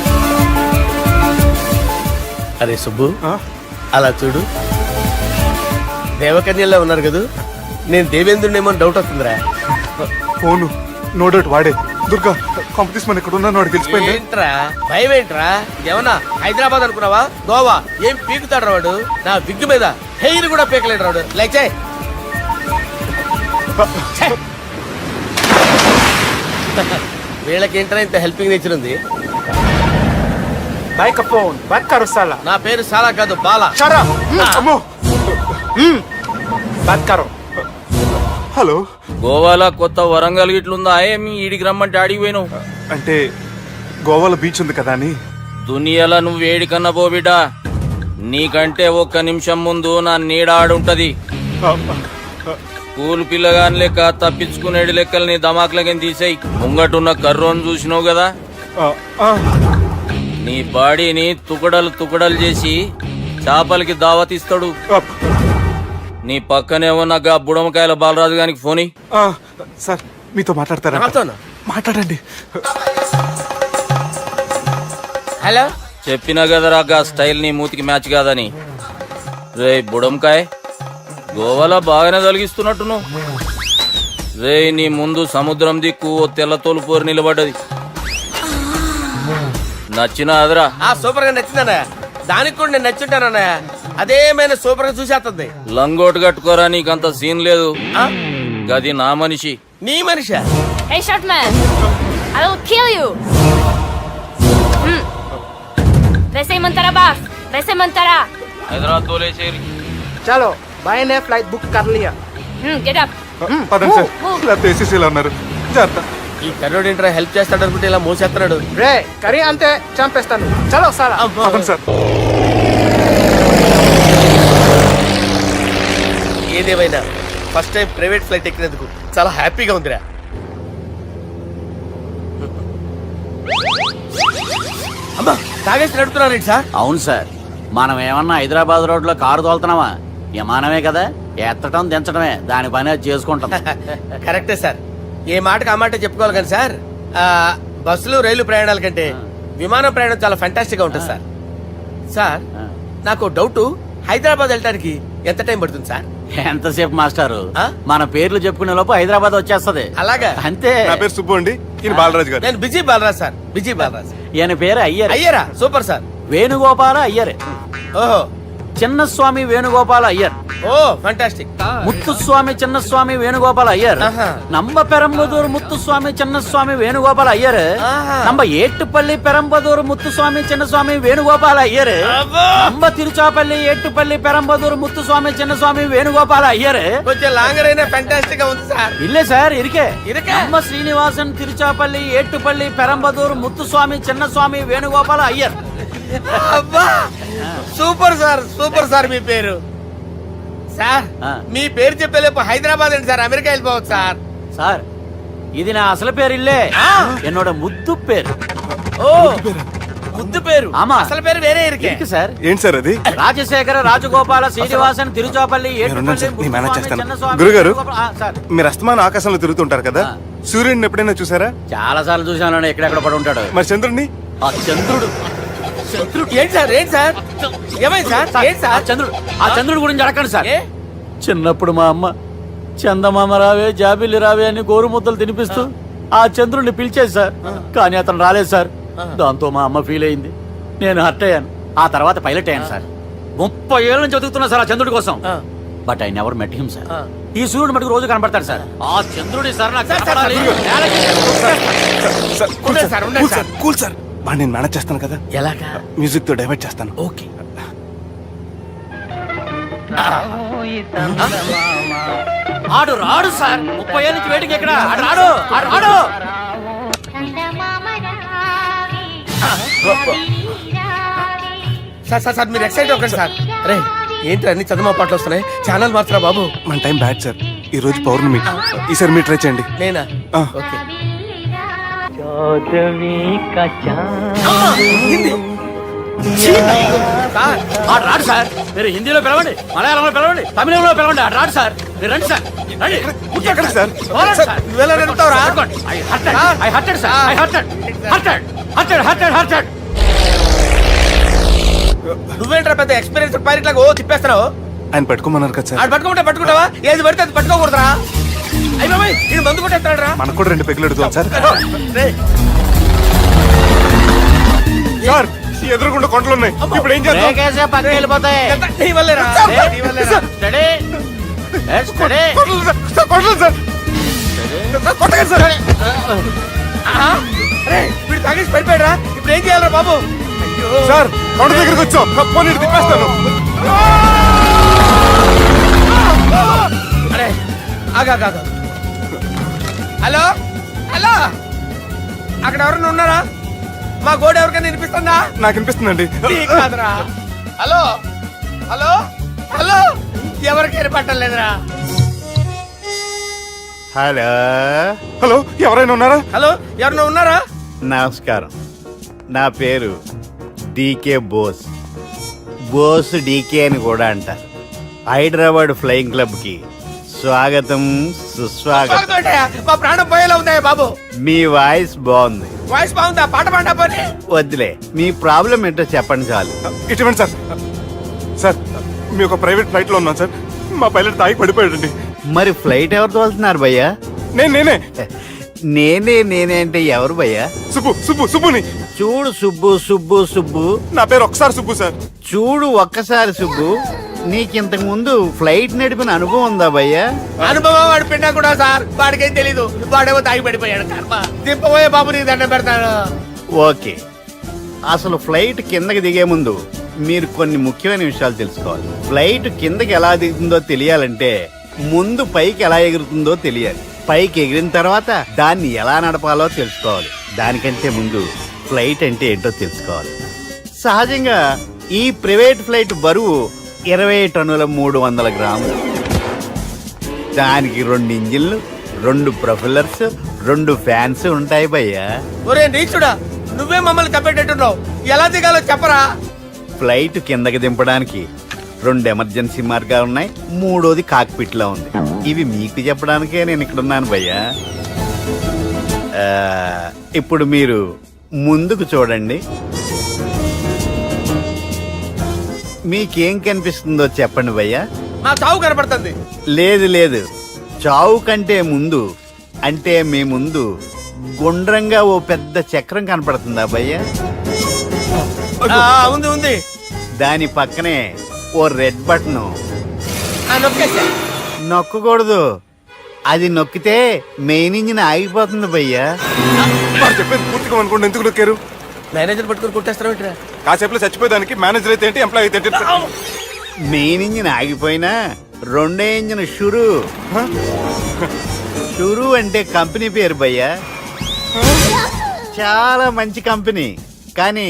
అరే సుబ్బు, అలా చూడు, దేవకన్యల్లో ఉన్నారు కదూ. నేను దేవేంద్రునేమో డౌట్ వస్తుందిరా. ఫోను నో డౌట్ వాడే. దుర్గా కాంపిటీషన్ మన ఇక్కడ ఉన్నాను, వాడు తెలిసిపోయింది. ఏంట్రా భయం ఏంట్రా? ఏమన్నా హైదరాబాద్ అనుకున్నావా? గోవా ఏం పీకుతాడు రాడు. నా విగ్గు మీద హెయిర్ కూడా పీకలేడు రాడు. లైక్ చేయి. వీళ్ళకేంట్రా ఇంత హెల్పింగ్ నేచర్ ఉంది. నా పేరు సాలా కాదు, బాలా. అమ్మో. హలో, గోవాలో కొత్త వరంగల్ గిట్లుందా? ఏమి ఈడికి రమ్మంటే ఆడికి పోయినావు? అంటే గోవాలో బీచ్ ఉంది కదా అని. దునియాలో నువ్వు వేడికన్నా పో బిడ్డా. నీకంటే ఒక్క నిమిషం ముందు నా నీడ ఆడుంటది. స్కూల్ పిల్లగాని లెక్క తప్పించుకునేడు లెక్కలు నీ దమాకులకి తీసేయి. ముంగటున్న కర్రోని చూసినావు కదా, నీ బాడీని తుకడలు తుకడలు చేసి చేపలకి దావతిస్తాడు. నీ పక్కనే ఉన్న గా బుడమకాయల బాలరాజు గారికి ఫోని. సార్ మీతో మాట్లాడతారా? మాట్లాడండి. హలో, చెప్పినా కదరా గా స్టైల్ నీ మూతికి మ్యాచ్ కాదని. రే బుడంకాయ్, గోవాలో బాగానే తొలగిస్తున్నట్టు నువ్వు. రే నీ ముందు సముద్రం దిక్కు ఓ తెల్ల తోలుపోరు నిలబడ్డది. నచ్చినా అదరా? సూపర్ గా నచ్చిందన్నయ్య. దానికి కూడా నేను నచ్చుంటానన్నయ్య. అదేమైనా సూపర్ గా చూసేస్తుంది. లంగోటు కట్టుకోరా, నీకంత సీన్ లేదు. గది నా మనిషి. నీ మనిషి? Hey short man, I will kill you. వేసేయమంటారా బాస్? వేసేయమంటారా? హైదరాబాద్ తోలేసేరి. చలో బాయ్ ఫ్లైట్ బుక్ కర్ లియా. Get up. పదండి సార్, లేకపోతే ఏసీసీలో ఉన్నారు. జాగ్రత్త. ఈ కర్రోడు ఏంట్రా హెల్ప్ చేస్తాడు అనుకుంటే ఇలా మోసేస్తున్నాడు. రే కరీ అంతే చంపేస్తాను. చలో సారా. పదండి సార్. ఏదేమైనా ఫస్ట్ టైం ప్రైవేట్ ఫ్లైట్ ఎక్కినందుకు చాలా హ్యాపీగా ఉందిరా. అమ్మా తాగేసి నడుపుతున్నారేంటి సార్? అవును సార్, మనం ఏమన్నా హైదరాబాద్ రోడ్ లో కారు తోలుతున్నామా? విమానమే కదా, ఎత్తటం దించడమే దాని పని అది చేసుకుంటాం. కరెక్టే సార్, ఏ మాటకి ఆ మాట చెప్పుకోవాలి కానీ సార్, బస్సులు రైలు ప్రయాణాల కంటే విమానం ప్రయాణం చాలా ఫంటాస్టిక్ గా ఉంటుంది సార్. సార్ నాకు డౌట్, హైదరాబాద్ వెళ్ళడానికి ఎంత టైం పడుతుంది సార్? ఎంతసేపు మాస్టారు, ఆ? మన పేర్లు చెప్పుకునే లోపు హైదరాబాద్ వచ్చేస్తది. అలాగా? అంతే. నా పేరు సుబ్బు అండి, ఈయన బాలరాజు గారు. నేను busy Balaraj sir, busy Balaraj. ఈయన పేరు అయ్యర్. అయ్యరా, సూపర్ సార్. వేణుగోపాల అయ్యర్. ఓహో, చిన్నస్వామి వేణుగోపాల అయ్యర్. Oh fantastic. ముత్తుస్వామి చిన్నస్వామి వేణుగోపాల అయ్యర్. ఆహా. నంబ పెరంబదూరు ముత్తుస్వామి చిన్నస్వామి వేణుగోపాల అయ్యర్. ఆహా. నంబ ఏట్టుపల్లి పెరంబదూరు ముత్తుస్వామి చిన్నస్వామి వేణుగోపాల అయ్యర్. అబ్బో! నంబ తిరుచాపల్లి ఏట్టుపల్లి పెరంబదూరు ముత్తుస్వామి చిన్నస్వామి వేణుగోపాల అయ్యర్. కొంచెం లాంగర్ అయినా ఫంటాస్టిక్ గా ఉంది సార్. ఇల్లే సార్, ఇరికే. ఇరికే? నంబ శ్రీనివాసన్ తిరుచాపల్లి ఏట్టుపల్లి పెరంబదూరు ముత్తుస్వామి చిన్నస్వామి వేణుగోపాల అయ్యర్. అబ్బా సూపర్ సార్, సూపర్ సార్. మీ పేరు సార్, ఆ. మీ పేరు చెప్పేలేపు హైదరాబాద్ అండి సార్, అమెరికా వెళ్ళిపోవచ్చు సార్. సార్, ఇది నా అసలు పేరు ఇల్లే, என்னோட ముద్దు పేరు. ఓ ముద్దు పేరు. ఆమా. అసలు పేరు వేరే ఇరికే. ఇరికి సార్. ఏంటి సార్ అది? రాజశేఖర రాజగోపాల శ్రీనివాసన్ తిరుచాపల్లి నేనున్నాను సార్, నేను మేనేజ్ చేస్తాను. చిన్నస్వామి గురుగారు, వేణుగోపాల- సార్ మీరు అస్తమాన ఆకాశంలో తిరుగుతుంటారు కదా, సూర్యుడిని ఎప్పుడైనా చూసారా? చాలా సార్లు చూసాను, ఎక్కడెక్కడ పడి ఉంటాడు. మరి చంద్రుడిని? ఆ చంద్రుడు. ఏంటి సార్, ఏంటి సార్, ఏమైంది సార్, ఏంటి ఆ సార్? చంద్రుడు, ఆ చంద్రుడు గురించి అడగండి సార్. ఏ? చిన్నప్పుడు మా అమ్మ చందమామ రావే జాబిల్లి రావే అని గోరు ముద్దలు తినిపిస్తూ ఆ చంద్రుడిని పిలిచేది సార్, కానీ అతను రాలేదు సార్. దాంతో మా అమ్మ ఫీల్ అయింది, నేను హర్ట్ అయ్యాను. ఆ తర్వాత పైలట్ అయ్యాను సార్. 30 ఏళ్ళ నుంచి చదువుతున్నా సార్ ఆ చంద్రుడి కోసం. But I never met him sir. ఈ సూర్యుడు మటుకు రోజు కనబడతాడు సార్. ఆ చంద్రుడి సార్ నాకు కనపడాలి. ఉండండి సార్, ఉండండి సార్. కూల్ సార్, బాగా నేను మేనేజ్ చేస్తాను కదా, ఎలాగా? మ్యూజిక్ తో డైవర్ట్ చేస్తాను. ఓకే. ఆడు రాడు సార్, 30 ఏళ్ళ నుంచి వేటికి ఎక్కడ ఆడు రాడు, ఆడు రాడు. సార్ సార్ సార్, మీరు ఎక్సైట్ అవ్వకండి సార్. అరే ఏంటి అన్ని చదువు పాటలు వస్తున్నాయి, ఛానల్ మార్చరా బాబు. మన టైం బ్యాడ్ సార్, ఈ రోజు పౌర్ణమి, ఈసారి మీరు ట్రై చేయండి. నేనా? ఆ. ఓకే. సార్ ఆడు రాడు సార్. మీరు హిందీలో పిలవండి, మలయాళంలో పిలవండి, తమిళంలో పిలవండి, ఆడు రాడు సార్. మీరు రండి సార్, రండి. ఎక్కడ సార్? పోరాడు సార్. నువ్వెలా నడుపుతావురా? I hurted, sir. I hurted. నువ్వేంట్రా పెద్ద ఎక్స్పీరియన్స్ పైరెట్ లాగా ఓ తిప్పేస్తున్నావు? ఆయన పెట్టుకోమన్నారు కదా సార్. ఆడు పట్టుకుంటే పట్టుకుంటావా? ఏది పడితే అది పట్టుకోకూడదురా? అయ్యి బాబాయ్, ఈడు మందు కొట్టేస్తాడు రా. మనకు కూడా 2 పెగ్గులు అడుగుతాం సార్. సార్, ఈ ఎదురుగుండా కొండలు ఉన్నాయి, ఇప్పుడు ఏం చేద్దాం? బ్రేకేసే పక్కకి వెళ్ళిపోతాయి. నీ వల్లేరా? నీ వల్లేరా? Steady. Yes, steady. Kondalu sir, sir, Kondalu sir. Sir, కొట్టకండి సార్. ఆహా. అరే వీడు తాగేసి పడిపోయాడురా, ఇప్పుడు ఏం చేయాలరా బాబు? అయ్యో. సార్, కొండ దగ్గరికి వచ్చాం, పోనీ ఇటు తిప్పేస్తాను. అరే ఆగా. హలో హలో, అక్కడ ఎవరైనా ఉన్నారా? మా గోడ ఎవరికైనా వినిపిస్తుందా? నాకు అనిపిస్తుందండి. నీకు కాదురా. హలో హలో హలో, ఎవరికి వినపట్టలేదురా? హలో, హలో, ఎవరైనా ఉన్నారా? హలో, ఎవరైనా ఉన్నారా? నమస్కారం. నా పేరు డీకే బోస్. బోస్ డీకే అని కూడా అంటారు. హైదరాబాద్ ఫ్లయింగ్ క్లబ్ కి స్వాగతం, సుస్వాగతం. బాగుందయ్యా, మా ప్రాణం పోయేలా ఉందా బాబు? మీ వాయిస్ బాగుంది. వాయిస్ బాగుందా? పాట పాడా పోనీ. వద్దులే, మీ ప్రాబ్లం ఏంటో చెప్పండి చాలు. ఇటువంటి సార్, సార్ మీ ఒక ప్రైవేట్ ఫ్లైట్ లో ఉన్నాం సార్, మా పైలట్ తాగి పడిపోయాడండి. మరి ఫ్లైట్ ఎవరు తోలుతున్నారు భయ్యా? నేనే నేనే అంటే ఎవరు భయ్యా? సుబ్బుని. చూడు సుబ్బు. నా పేరు ఒకసారి సుబ్బు సార్. చూడు ఒక్కసారి సుబ్బు, నీకింతకు ముందు ఫ్లైట్ నడిపిన అనుభవం ఉందా భయ్యా? అనుభవం వాడి పిండా కూడా సార్, వాడికేం తెలీదు, వాడేమో తాగి పడిపోయాడు. కర్మ. దింపబోయే బాబు, నీకు దండం పెడతాను. ఓకే, అసలు ఫ్లైట్ కిందకి దిగే ముందు మీరు కొన్ని ముఖ్యమైన విషయాలు తెలుసుకోవాలి. ఫ్లైట్ కిందకి ఎలా దిగుతుందో తెలియాలంటే ముందు పైకి ఎలా ఎగురుతుందో తెలియాలి. పైకి ఎగిరిన తర్వాత దాన్ని ఎలా నడపాలో తెలుసుకోవాలి. దానికంటే ముందు ఫ్లైట్ అంటే ఏంటో తెలుసుకోవాలి. సహజంగా ఈ ప్రైవేట్ ఫ్లైట్ బరువు 20 టన్నుల 300 గ్రాములు. దానికి 2 ఇంజిన్లు, 2 ప్రొఫెల్లర్స్, 2 ఫ్యాన్స్ ఉంటాయి భయ్యా. ఒరే నీచుడా, నువ్వే మమ్మల్ని తప్పేటట్టున్నావు. ఎలా దిగాలో చెప్పరా? ఫ్లైట్ కిందకి దింపడానికి 2 ఎమర్జెన్సీ మార్గాలు ఉన్నాయి, 3వది కాక్పిట్ లో ఉంది. ఇవి మీకు చెప్పడానికే నేను ఇక్కడ ఉన్నాను భయ్యా. ఇప్పుడు మీరు ముందుకు చూడండి. మీకేం కనిపిస్తుందో చెప్పండి భయ్యా. మా చావు కనపడుతుంది. లేదు లేదు, చావు కంటే ముందు అంటే మీ ముందు గుండ్రంగా ఓ పెద్ద చక్రం కనపడుతుందా భయ్యా? ఉంది ఉంది. దాని పక్కనే ఓ రెడ్ బటన్. నొక్కేసా. నొక్కకూడదు, అది నొక్కితే మెయిన్ ఇంజిన్ ఆగిపోతుంది భయ్యా. వాడు చెప్పేది పూర్తిగా అనుకోండి, ఎందుకు నొక్కారు? మేనేజర్ పట్టుకుని కొట్టేస్తారా? కాసేపులో చచ్చిపోయేదానికి మేనేజర్ అయితే ఏంటి, ఎంప్లాయ్ అయితే ఏంటి? మెయిన్ ఇంజిన్ ఆగిపోయినా 2వ ఇంజిన్ షురు. షురు అంటే కంపెనీ పేరు భయ్యా. చాలా మంచి కంపెనీ, కానీ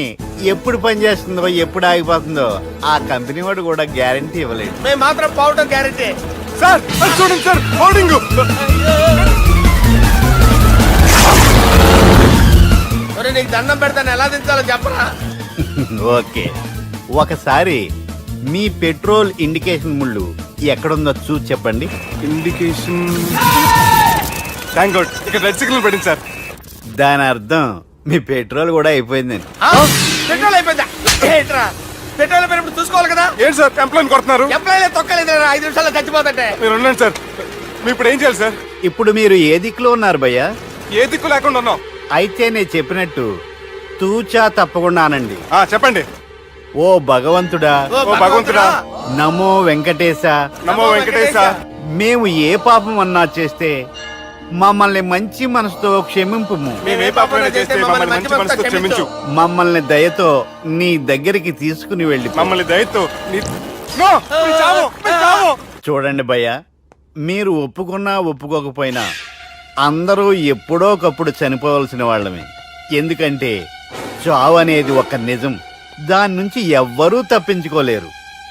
ఎప్పుడు పనిచేస్తుందో ఎప్పుడు ఆగిపోతుందో ఆ కంపెనీ వాడు కూడా గ్యారంటీ ఇవ్వలేదు. మేము మాత్రం పోవడం గ్యారెంటీ. సార్ అది చూడండి సార్, హోర్డింగ్. నీకు దండం పెడతాను, ఎలా దించాలో చెప్పరా? ఓకే, ఒకసారి మీ పెట్రోల్ ఇండికేషన్ ముళ్ళు ఎక్కడుందో చూసి చెప్పండి. ఇండికేషన్. థ్యాంక్ గాడ్, ఇక్కడ రెడ్ సిగ్నల్ పడింది సార్. దాని అర్థం మీ పెట్రోల్ కూడా అయిపోయిందని. పెట్రోల్ అయిపోయిందా? ఏంట్రా పెట్రోల్ అయిపోయినప్పుడు చూసుకోవాలి కదా. ఏంటి సార్ ఎంప్లాయ్ కొడుతున్నారు? ఎంప్లాయీ తొక్కలేదు, 5 నిమిషాల్లో చచ్చిపోతుంటే. మీరు ఉండండి సార్, మీ ఇప్పుడు ఏం చేయాలి సార్? ఇప్పుడు మీరు ఏ దిక్కులో ఉన్నారు భయ్యా? ఏ దిక్కు లేకుండా ఉన్నాం. అయితే నేను చెప్పినట్టు తూచా తప్పకుండా అనండి. చెప్పండి. ఓ భగవంతుడా, ఓ భగవంతుడా, నమో వెంకటేశ, నమో వెంకటేశ. మేము ఏ పాపం అన్నా చేస్తే మమ్మల్ని మంచి మనసుతో క్షమింపు. మేమే పాపమైనా చేస్తే మమ్మల్ని మంచి మనసుతో క్షమించు. మమ్మల్ని దయతో నీ దగ్గరికి తీసుకుని వెళ్ళి. మమ్మల్ని దయతో నో, మీరు చావు, మీరు చావు. చూడండి భయ్యా, మీరు ఒప్పుకున్నా ఒప్పుకోకపోయినా అందరూ ఎప్పుడో ఒకప్పుడు చనిపోవలసిన వాళ్ళమే. ఎందుకంటే చావు అనేది ఒక నిజం, దాని నుంచి ఎవ్వరూ తప్పించుకోలేరు.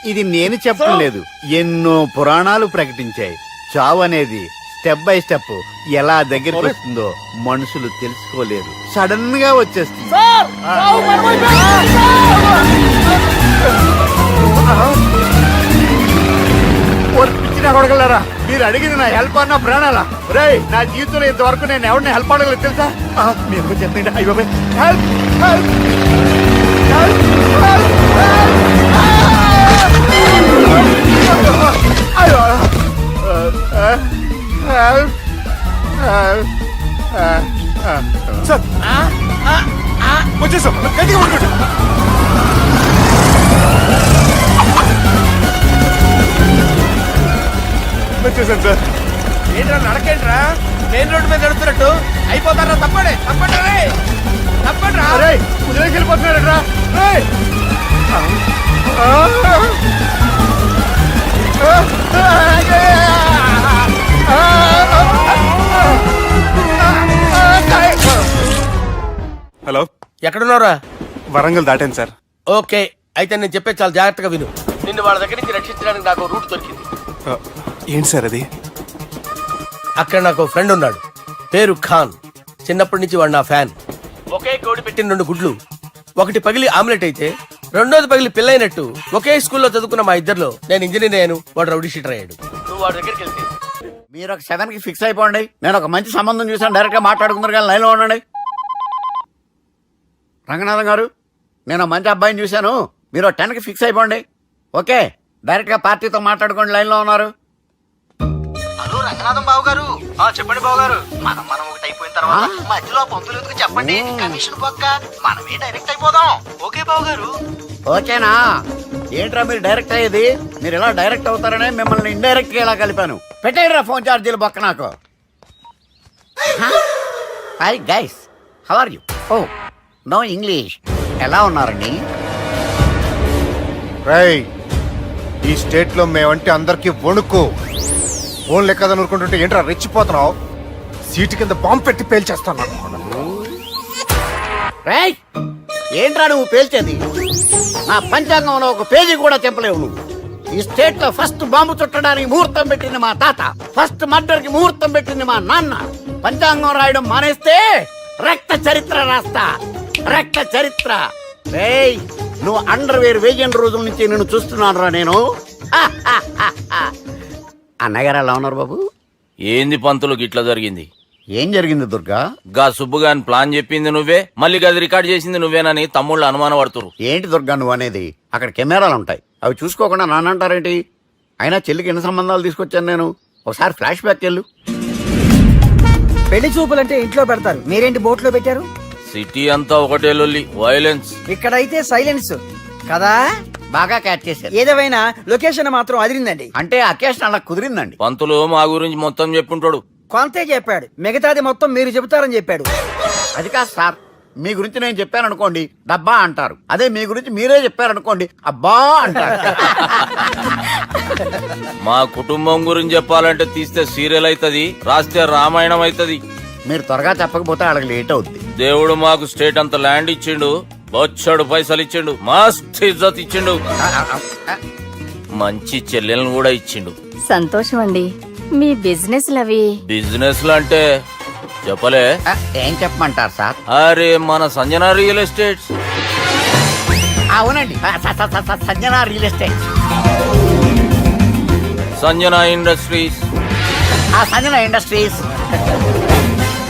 ఇది నేను చెప్పడం లేదు, ఎన్నో పురాణాలు ప్రకటించాయి. చావు అనేది స్టెప్ బై స్టెప్ ఎలా దగ్గరికి వస్తుందో మనుషులు తెలుసుకోలేరు, సడన్ గా వచ్చేస్తుంది. కొడగలరా, మీరు అడిగింది నా హెల్ప్ అన్న ప్రాణాలా? రే, నా జీవితంలో ఇంతవరకు నేను ఎవరిని హెల్ప్ అడగలేదు తెలుసా? మీరు చెప్పండి. అయ్యో హెల్ప్ హెల్ప్ సార్ వచ్చేసాం, గట్టిగా పట్టుకోండి. వచ్చేసాను సార్. ఏంట్రా నడకేంట్రా? మెయిన్ రోడ్డు మీద నడుస్తున్నట్టు అయిపోతారా? తప్పండి తప్పండి రే, తప్పండి రా. కుదిరేకి వెళ్ళిపోతున్నాడరా. హలో, ఎక్కడున్నారా? వరంగల్ దాటాను సార్. ఓకే, అయితే నేను చెప్పే చాలా జాగ్రత్తగా విను. నిన్ను వాళ్ళ దగ్గర నుంచి రక్షించడానికి నాకు రూట్ దొరికింది. ఏంటి సార్ అది? అక్కడ నాకు ఫ్రెండ్ ఉన్నాడు, పేరు ఖాన్. చిన్నప్పటి నుంచి వాడు నా ఫ్యాన్. ఒకే కోడి పెట్టిన 2 గుడ్లు, ఒకటి పగిలి ఆమ్లెట్ అయితే 2వది పగిలి పిల్లైనట్టు ఒకే స్కూల్లో చదువుకున్న మా ఇద్దరిలో నేను ఇంజనీర్ అయ్యాను, వాడు రౌడీ షీటర్ అయ్యాడు. నువ్వు వాడి దగ్గరికి వెళ్తే మీరు ఒక 7కి ఫిక్స్ అయిపోండి. నేను ఒక మంచి సంబంధం చూసాను, డైరెక్ట్ గా మాట్లాడుకున్నారు కానీ లైన్లో ఉండండి. రంగనాథం గారు, నేను మంచి అబ్బాయిని చూశాను, మీరు 10కి ఫిక్స్ అయిపోండి. ఓకే, డైరెక్ట్ గా పార్టీతో మాట్లాడుకోండి, లైన్లో ఉన్నారు. హలో రంగనాథం బాబు గారు. చెప్పండి బాబు గారు. మనం ఒకటి అయిపోయిన తర్వాత మధ్యలో పంతులు ఎందుకు చెప్పండి, కమిషన్ పక్క మనమే డైరెక్ట్ అయిపోదాం. ఓకే బాబు గారు. ఓకేనా? ఏంట్రా మీరు డైరెక్ట్ అయ్యేది? మీరు ఇలా డైరెక్ట్ అవుతారనే మిమ్మల్ని ఇండైరెక్ట్ గా ఇలా కలిపాను. పెట్టేయరా ఫోన్ ఛార్జీలు బొక్క నాకు. Hi guys, how are you? Oh no English. ఎలా ఉన్నారండి? రై, ఈ స్టేట్ లో మేమంటే అందరికి వణుకు. ఫోన్ లెక్క అనుకుంటుంటే ఏంట్రా రెచ్చిపోతున్నావు? సీటు కింద బాంబు పెట్టి పేల్చేస్తాను. రేయ్, ఏంట్రా నువ్వు పేల్చేది? నా పంచాంగంలో ఒక పేజీ కూడా చెప్పలేవు నువ్వు. ఈ స్టేట్ లో ఫస్ట్ బాంబు చుట్టడానికి ముహూర్తం పెట్టింది మా తాత, ఫస్ట్ మర్డర్ కి ముహూర్తం పెట్టింది మా నాన్న. పంచాంగం రాయడం మానేస్తే రక్త చరిత్ర రాస్తా. రక్త చరిత్ర. రేయ్, నువ్వు అండర్వేర్ వేయని రోజుల నుంచి నేను చూస్తున్నాను రా నేను. అన్నగారు ఎలా ఉన్నారు బాబు? ఏంది పంతులు గిట్లా జరిగింది? ఏం జరిగింది దుర్గా? గా సుబ్బుగాని ప్లాన్ చెప్పింది నువ్వే, మళ్ళీ గది రికార్డ్ చేసింది నువ్వేనని తమ్ముళ్ళు అనుమాన పడుతురు. ఏంటి దుర్గా నువ్వు అనేది? అక్కడ కెమెరాలు ఉంటాయి, అవి చూసుకోకుండా నాన్నంటారేంటి? అయినా చెల్లికి ఎన్ని సంబంధాలు తీసుకొచ్చాను నేను. ఒకసారి ఫ్లాష్ బ్యాక్ వెళ్ళు. పెళ్లి చూపులంటే ఇంట్లో పెడతారు, మీరేంటి బోట్లో పెట్టారు? సిటీ అంతా ఒకటే లొల్లి, వైలెన్స్. ఇక్కడైతే సైలెన్స్ కదా. బాగా క్యాచ్ చేశారు. ఏదేమైనా లొకేషన్ మాత్రం అదిరిందండి. అంటే అకేషన్ అలా కుదిరిందండి. పంతులు మా గురించి మొత్తం చెప్పుంటాడు. కొంతే చెప్పాడు, మిగతాది మొత్తం మీరు చెబుతారని చెప్పాడు. అది కాదు సార్, మీ గురించి నేను చెప్పాను అనుకోండి డబ్బా అంటారు, అదే మీ గురించి మీరే చెప్పారనుకోండి అబ్బా అంటారు. మా కుటుంబం గురించి చెప్పాలంటే తీస్తే సీరియల్ అవుతుంది, రాస్తే రామాయణం అవుతుంది. మీరు త్వరగా చెప్పకపోతే వాళ్ళకి లేట్ అవుద్ది. దేవుడు మాకు స్టేట్ అంత ల్యాండ్ ఇచ్చిండు, బొచ్చడు పైసలు ఇచ్చిండు, మస్త్ ఇజ్జత్ ఇచ్చిండు, మంచి చెల్లెలను కూడా ఇచ్చిండు. సంతోషం అండి. మీ బిజినెస్ లవి బిజినెస్ అంటే చెప్పలే. ఏం చెప్పమంటారు సార్? అరే మన సంజన రియల్ ఎస్టేట్స్. అవునండి, Sanjana real estate, Sanjana industries, Sanjana industries.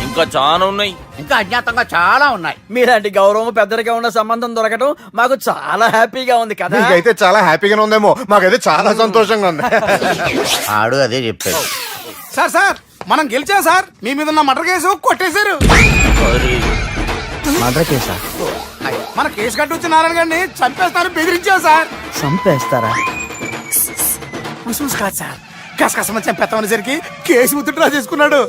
ఇంకా చాలా ఉన్నాయి, ఇంకా అజ్ఞాతంగా చాలా ఉన్నాయి. మీలాంటి గౌరవం పెద్దరిగా ఉన్న సంబంధం దొరకడం మాకు చాలా హ్యాపీగా ఉంది కదా. మీకైతే చాలా హ్యాపీగానే ఉందేమో, మాకైతే చాలా సంతోషంగా ఉంది. ఆడు అదే చెప్పాడు. సార్ మనం గెలిచాం సార్. మీ మీద ఉన్న మర్డర్ కేసు కొట్టేశారు. మర్డర్ కేసా? మన కేసు కట్టి వచ్చిన నారాయణ గారిని చంపేస్తాను బెదిరించాం సార్. చంపేస్తారా? చూసి కాదు సార్, కసకసమని చంపేస్తామనేసరికి కేసు విత్డ్రా చేసుకున్నాడు.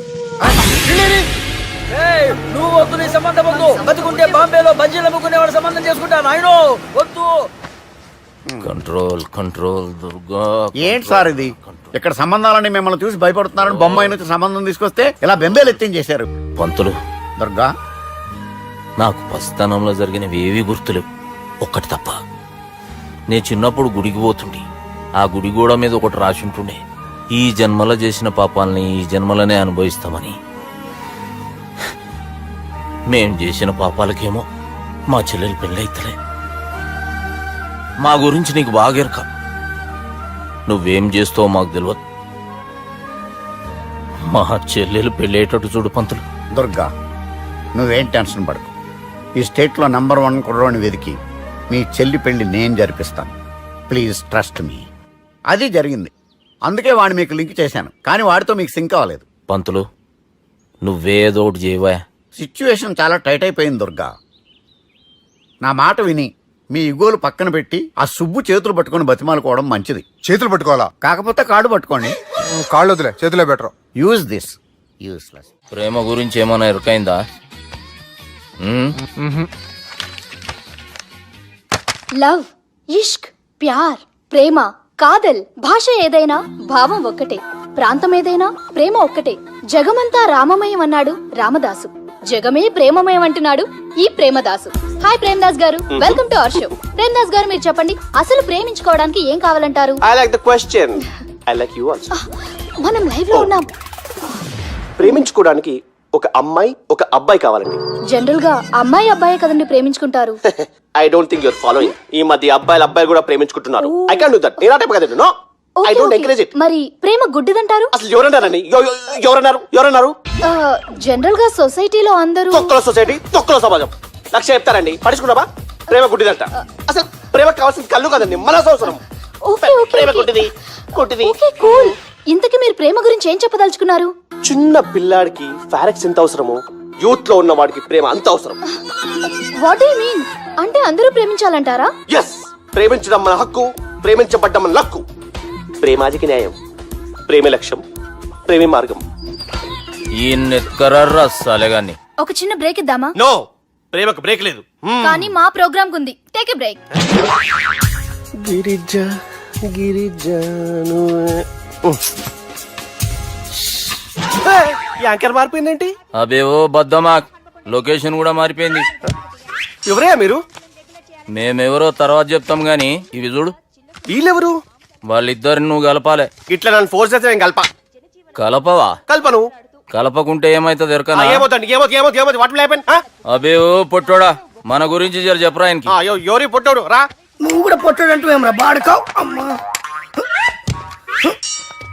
నువ్వు వద్దు, నీ సంబంధం వద్దు. బతుకుంటే బాంబేలో బజ్జీలు అమ్ముకునే వాడు సంబంధం చేసుకుంటా. నాయనో వద్దు. Control control Durga. ఏంటి సార్ ఇది? ఇక్కడ సంబంధాలని మిమ్మల్ని చూసి భయపడుతున్నారని బొమ్మాయి నుంచి సంబంధం తీసుకొస్తే ఇలా బెంబేలు ఎత్తించేశారు. పంతులు, దుర్గా, నాకు పసితనంలో జరిగినవి ఏవి గుర్తులేవు, ఒక్కటి తప్ప. నేను చిన్నప్పుడు గుడికి పోతుండే, ఆ గుడి గోడ మీద ఒకటి రాసి ఉంటుండే, ఈ జన్మలో చేసిన పాపాలని ఈ జన్మలనే అనుభవిస్తామని. మేం చేసిన పాపాలకేమో మా చెల్లెలు పెళ్ళైతలే. మా గురించి నీకు బాగెరక, నువ్వేం చేస్తావో మాకు తెలియదు. మా చెల్లెలు పెళ్ళేటట్టు చూడు పంతులు. దుర్గా, నువ్వేం టెన్షన్ పడకు. ఈ స్టేట్లో నంబర్ 1 కుర్రోని వెతికి మీ చెల్లి పెళ్లి నేను జరిపిస్తాను. Please trust me. అది జరిగింది, అందుకే వాడిని మీకు లింక్ చేశాను, కానీ వాడితో మీకు సింక్ అవ్వలేదు. పంతులు, నువ్వేదో ఒకటి చేయవా. సిచ్యువేషన్ చాలా టైట్ అయిపోయింది దుర్గా. నా మాట విని మీ ఇగోలు పక్కన పెట్టి ఆ సుబ్బు చేతులు పట్టుకొని బతిమాలుకోవడం మంచిది. చేతులు పట్టుకోవాలా? కాకపోతే కాడు పట్టుకోండి. కాళ్ళు వదిలే, చేతులే బెటర్. Use this. యూస్లెస్. ప్రేమ గురించి ఏమైనా ఎరుకైందా? లవ్, ఇష్క్, ప్యార్, ప్రేమ, కాదల్, భాష ఏదైనా భావం ఒక్కటే, ప్రాంతం ఏదైనా ప్రేమ ఒక్కటే. జగమంతా రామమయం అన్నాడు రామదాసు, జగమే ప్రేమమయం అంటున్నాడు ఈ ప్రేమదాసు. హాయ్ ప్రేమదాస్ గారు, welcome to our show. Premadasa గారు, మీరు చెప్పండి, అసలు ప్రేమించుకోవడానికి ఏం కావాలంటారు? I like the question. I like you also. మనం లైవ్ లో ఉన్నాం. ప్రేమించుకోవడానికి ఒక అమ్మాయి ఒక అబ్బాయి కావాలండి. జనరల్ గా అమ్మాయి అబ్బాయి కదండి ప్రేమించుకుంటారు. I don't think you're following. ఈ మధ్య అబ్బాయిలు కూడా ప్రేమించుకుంటున్నారు. I can't do that. నేను ఆ టైప్ కదండి. No. I don't encourage it. మరి ప్రేమ గుడ్డిదంటారు? అసలు ఎవరన్నారని? ఎవరన్నారు? జనరల్ గా సొసైటీలో అందరూ తొక్కల సొసైటీ, తొక్కల సమాజం లక్ష చెప్తారండి. పడుచుకున్నావా? ప్రేమ గుడ్డిదంట. అసలు ప్రేమ కావాల్సిన కళ్ళు కాదండి, మనసు అవసరం. ప్రేమ గుడ్డిది. Okay cool. ఇంతకీ మీరు ప్రేమ గురించి ఏం చెప్పదలుచుకున్నారు? చిన్న పిల్లాడికి ఫారెక్స్ ఎంత అవసరమో యూత్ లో ఉన్న వాడికి ప్రేమ అంత అవసరం. What do you mean? అంటే అందరూ ప్రేమించాలంటారా? ఎస్, ప్రేమించడం మన హక్కు, ప్రేమించబడ్డం మన లక్కు. ప్రేమాజికి న్యాయం, ప్రేమే లక్ష్యం, ప్రేమే మార్గం. ఈ నెత్కరర్రా సాలెగాన్ని. ఒక చిన్న బ్రేక్ ఇద్దామా? నో, ప్రేమకు బ్రేక్ లేదు. కానీ మా ప్రోగ్రామ్ కుంది. Take a break. యాంకర్ మారిపోయిందేంటి? అబేవో బద్దమాక్, లొకేషన్ కూడా మారిపోయింది. ఎవరే మీరు? మేమెవరో తర్వాత చెప్తాం గాని ఇవి చూడు. వీళ్ళెవరు? వాళ్ళిద్దరిని నువ్వు కలపాలే. ఇట్లా నన్ను ఫోర్స్ చేస్తే నేను కలపవా? కల్పను. కలపకుంటే ఏమైతుంది ఎరకనా? ఏమవుతుంది? What will happen? అబేవో పొట్టోడా, మన గురించి జర చెప్పరా ఆయనకి. ఎవరి పొట్టాడు రా. నువ్వు కూడా పొట్టాడంటూ ఏమరా బాడుకావు అమ్మా.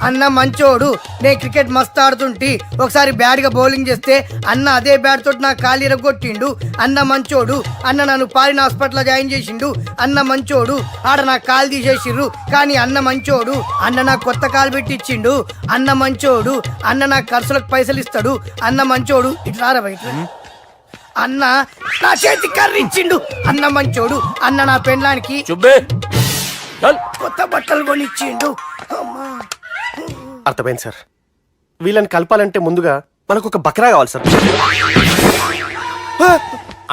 అన్న మంచోడు, నేను క్రికెట్ మస్తు ఆడుతుంటి, ఒకసారి బ్యాట్ గా బౌలింగ్ చేస్తే అన్న అదే బ్యాట్ తోటి నా కాలు ఇరగొట్టిండు. అన్న మంచోడు, అన్న నన్ను పాలిన హాస్పిటల్ జాయిన్ చేసిండు. అన్న మంచోడు, ఆడ నా కాలు తీసేసిర్రు కానీ అన్న మంచోడు, అన్న నాకు కొత్త కాలు పెట్టి ఇచ్చిండు. అన్న మంచోడు, అన్న నాకు ఖర్చులకు పైసలు ఇస్తాడు. అన్న మంచోడు, ఇట్లా రా బయట. అన్న నా చేతి కర్రీ ఇచ్చిండు. అన్న మంచోడు, అన్న నా పెళ్ళానికి కొత్త బట్టలు కొనిచ్చిండు. అమ్మా అర్థమైంది సార్. వీళ్ళని కలపాలంటే ముందుగా మనకు ఒక బక్రా కావాలి సార్.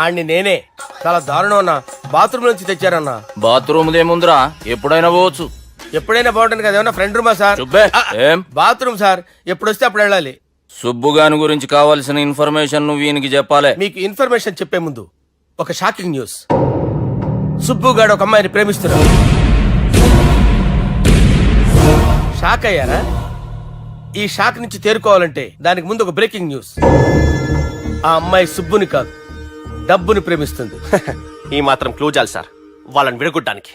ఆడిని నేనే చాలా దారుణం అన్నా. బాత్రూమ్ నుంచి తెచ్చారన్నా. బాత్రూమ్ దేముందిరా, ఎప్పుడైనా పోవచ్చు. ఎప్పుడైనా బాగుంటుంది కదా. ఏమన్నా ఫ్రెండ్ రూమా సార్? చుబ్బే. ఏం బాత్రూమ్ సార్, ఎప్పుడు వస్తే అప్పుడు వెళ్ళాలి. సుబ్బుగాని గురించి కావాల్సిన ఇన్ఫర్మేషన్ నువ్వు వీనికి చెప్పాలి. మీకు ఇన్ఫర్మేషన్ చెప్పే ముందు ఒక షాకింగ్ న్యూస్. సుబ్బుగాడు ఒక అమ్మాయిని ప్రేమిస్తున్నాడు. షాక్ అయ్యారా? ఈ షాక్ నుంచి తేరుకోవాలంటే దానికి ముందు ఒక బ్రేకింగ్ న్యూస్. ఆ అమ్మాయి సుబ్బుని కాదు, డబ్బుని ప్రేమిస్తుంది. ఈ మాత్రం క్లూ చాలు సార్ వాళ్ళని విడగొట్టడానికి.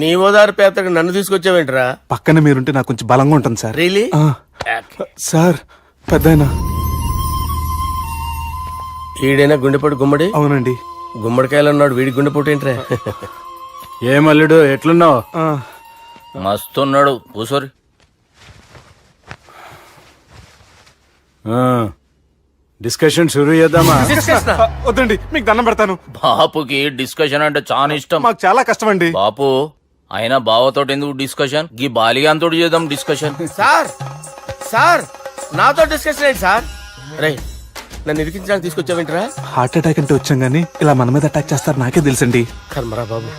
నీ ఓదారు పేదకు నన్ను తీసుకొచ్చావేంట్రా? పక్కన మీరుంటే నాకు కొంచెం బలంగా ఉంటుంది సార్. రియలీ? సార్ పెద్దయినా. ఈడైనా గుండెపోటు గుమ్మడి? అవునండి. గుమ్మడికాయలు ఉన్నాడు, వీడి గుండెపోటు ఏంట్రా? ఏమల్లుడు ఎట్లున్నావు? మస్తున్నాడు. కూసోరి. డిస్కషన్ షురూ చేద్దామా? వద్దండి, మీకు దండం పెడతాను. బాపుకి డిస్కషన్ అంటే చాలా ఇష్టం. మాకు చాలా కష్టం అండి. బాపు అయినా బావతోటి ఎందుకు డిస్కషన్? గీ బాలిగాన్ తోటి చేద్దాం డిస్కషన్. సార్ సార్ నాతో డిస్కషన్ ఏంటి సార్? రే నన్ను ఇరికించడానికి తీసుకొచ్చావేంట్రా? హార్ట్ అటాక్ అంటే వచ్చాం గానీ ఇలా మన మీద అటాక్ చేస్తారు నాకే తెలుసండి. కర్మరా బాబు.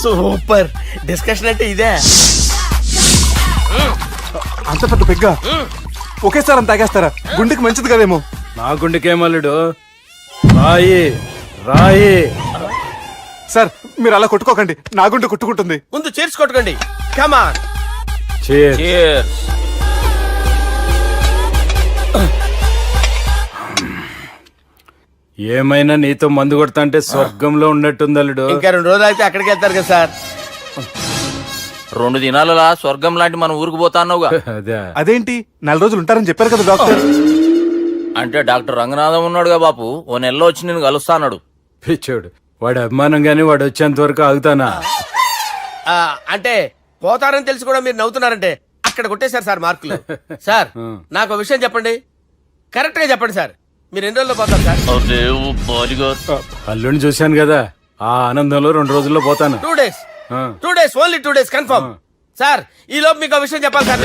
సూపర్ డిస్కషన్ అంటే ఇదే. అంత పెద్ద పెగ్గా ఒకేసారి అంత తాగేస్తారా? గుండెకి మంచిది కదేమో. నా గుండెకేమల్లుడు రాయి రాయి. సార్ మీరు అలా కొట్టుకోకండి, నా గుండె కొట్టుకుంటుంది. ముందు చేర్చి కొట్టుకోండి. కమాన్. ఏమైనా నీతో మందు కొడతా అంటే స్వర్గంలో ఉన్నట్టుంది అల్లుడు. ఇంకా 2 రోజులు అయితే అక్కడికి వెళ్తారు కదా సార్. 2 దినాలలా స్వర్గం లాంటి మన ఊరికి పోతాన్నావుగా. అదేంటి 4 రోజులు ఉంటారని చెప్పారు కదా డాక్టర్. అంటే డాక్టర్ రంగనాథం ఉన్నాడుగా బాపు, ఓ నెలలో వచ్చి నేను కలుస్తాన్నాడు. పిచ్చోడు, వాడి అభిమానం గాని వాడు వచ్చేంత వరకు ఆగుతానా? అంటే పోతారని తెలిసి కూడా మీరు నవ్వుతున్నారంటే అక్కడ కొట్టేశారు సార్ మార్కులు. సార్ నాకు ఒక విషయం చెప్పండి, కరెక్ట్ గా చెప్పండి సార్. మీరు ఎన్ని రోజుల్లో పోతారు సార్? అల్లుడిని చూశాను కదా, ఆ ఆనందంలో 2 రోజుల్లో పోతాను. 2 days. 2 days, only 2 days confirm. Sir ఈ లోపు మీకు విషయం చెప్పాలి సార్.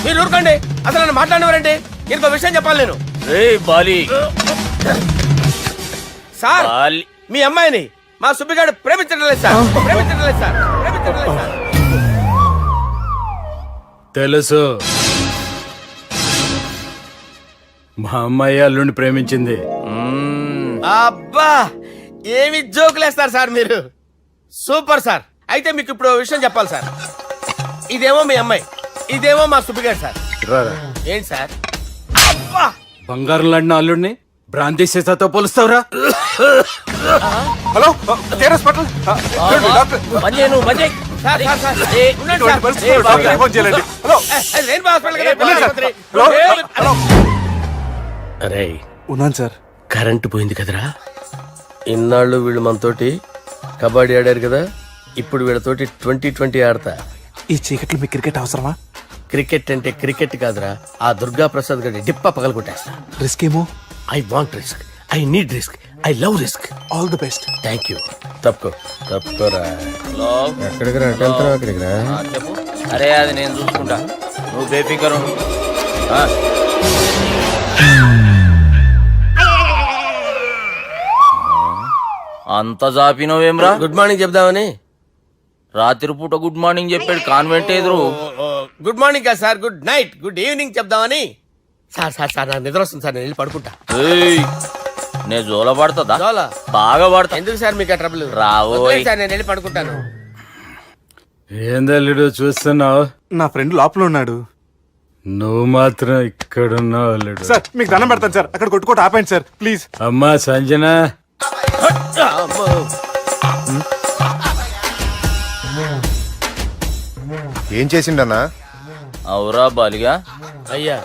మీరు ఊరుకోండి, అసలు నన్ను మాట్లాడేవారండి. ఇంకో విషయం చెప్పాలి నేను. సార్ మీ అమ్మాయిని మా సుబ్బిగాడు ప్రేమించడం లేదు సార్. ప్రేమించడం లేదు సార్. ప్రేమించడం లేదు సార్. తెలుసు, మా అమ్మాయి అల్లుడిని ప్రేమించింది. అబ్బా ఏమి జోకులేస్తారు సార్ మీరు. Super sir. అయితే మీకు ఇప్పుడు ఓ విషయం చెప్పాలి సార్. ఇదేమో మీ అమ్మాయి, ఇదేమో మా సుబ్బిగాడు సార్. ఏంటి సార్? అబ్బా బంగారం లాంటి అల్లుడిని భ్రాంతి సీతతో పోలుస్తావురా? Hello hospital sir, sir, sir. ఉండండి సార్. రెయిన్బో హాస్పిటల్ కదా. అరే ఉన్నాను సార్. కరెంటు పోయింది కదరా. ఇన్నాళ్ళు వీళ్ళు మనతోటి కబడ్డీ ఆడారు కదా, ఇప్పుడు వీళ్ళతోటి 2020 ఆడతా. ఈ చీకట్లో మీకు క్రికెట్ అవసరమా? క్రికెట్ అంటే క్రికెట్ కాదురా, ఆ దుర్గా ప్రసాద్ గారి డిప్ప పగల కొట్టేస్తా. రిస్క్ ఏమో. I want risk, I need risk, I love risk. All the best. Thank you. తప్పుకోరా. ఎక్కడికి రా? వెళ్తారా అక్కడికి రా. చెప్పు. అరే అది నేను చూసుకుంటా, నువ్వు బేఫికర్ ఉండు. అంత జాపినవేమ్రా? గుడ్ మార్నింగ్ చెప్దామని. రాత్రి పూట గుడ్ మార్నింగ్ చెప్పాడు కాన్వెంట్ ఎదురు. గుడ్ మార్నింగ్ కాదు sir, good night, good evening చెప్దామని. సార్ సార్ సార్ నాకు నిద్ర వస్తుంది సార్, నేను వెళ్ళి పడుకుంటా. నేను జోల పడుతుందా? జోల బాగా పడతా. ఎందుకు సార్ మీకు ట్రబుల్? రావోయ్ సార్, నేను వెళ్ళి పడుకుంటాను. ఏందల్లుడు చూస్తున్నావు? నా ఫ్రెండ్ లోపల ఉన్నాడు. నువ్వు మాత్రం ఇక్కడున్నావు అల్లుడు. సార్ మీకు దండం పెడతాను సార్, అక్కడ కొట్టుకోట ఆపండి సార్ ప్లీజ్. అమ్మా సంజన, ఏం చేసిండన్నా? అవురా బాలిగా, అయ్యా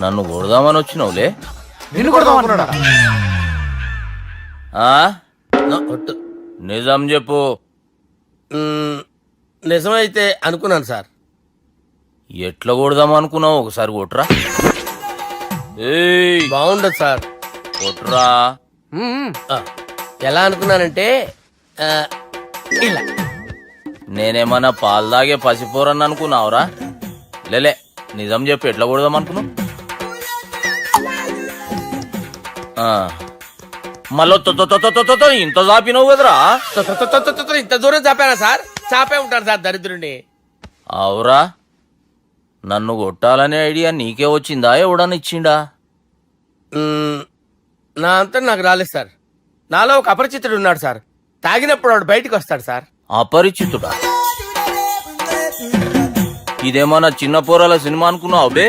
నన్ను కొడదామని వచ్చినావులే. నిన్ను కొడదామన్నాడా? ఆ? నిజం చెప్పు. నిజమైతే అనుకున్నాను సార్. ఎట్లా కొడదాం అనుకున్నావు? ఒకసారి కొట్రా. ఏయ్ బాగుండదు సార్. కొట్రా. ఆ, ఎలా అనుకున్నానంటే ఇలా. నేనేమన్నా పాలు తాగే పసిపోరని అనుకున్నావురా? లేలే, నిజం చెప్పు, ఎట్లా కొడదాం అనుకున్నావు? మళ్ళీ ఇంత చాపినావు కదరా? ఇంత దూరం చాపానా సార్? చాపే ఉంటాను సార్ దరిద్రుడిని. అవురా, నన్ను కొట్టాలనే ఐడియా నీకే వచ్చిందా? ఎవడన్నా ఇచ్చిండా? నా అంతా నాకు రాలేదు సార్. నాలో ఒక అపరిచితుడు ఉన్నాడు సార్. తాగినప్పుడు వాడు బయటికి వస్తాడు సార్. అపరిచితుడా? ఇదేమన్నా చిన్న పోరాల సినిమా అనుకున్నావు బే?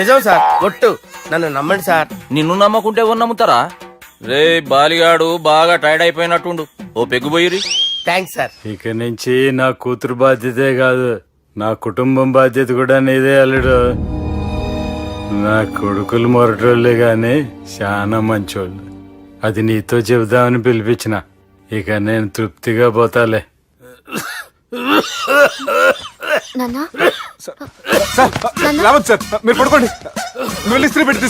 నిజం సార్, ఒట్టు, నన్ను నమ్మండి సార్. నిన్ను నమ్మకుంటే ఎవరు నమ్ముతారా? రే బాలిగాడు బాగా టైర్డ్ అయిపోయినట్టుండు, ఓ పెగ్గుబోయిరి. Thanks sir. ఇక నుంచి నా కూతురు బాధ్యతే కాదు, నా కుటుంబం బాధ్యత కూడా నీదే అల్లుడు. నా కొడుకులు మొరటోళ్ళే గాని చాలా మంచోళ్ళు. అది నీతో చెబుదామని పిలిపించిన. ఇక నేను తృప్తిగా పోతాలే. రావద్దు సార్, మీరు పడుకోండి. నువ్వు ఇస్త్రీ పెట్టి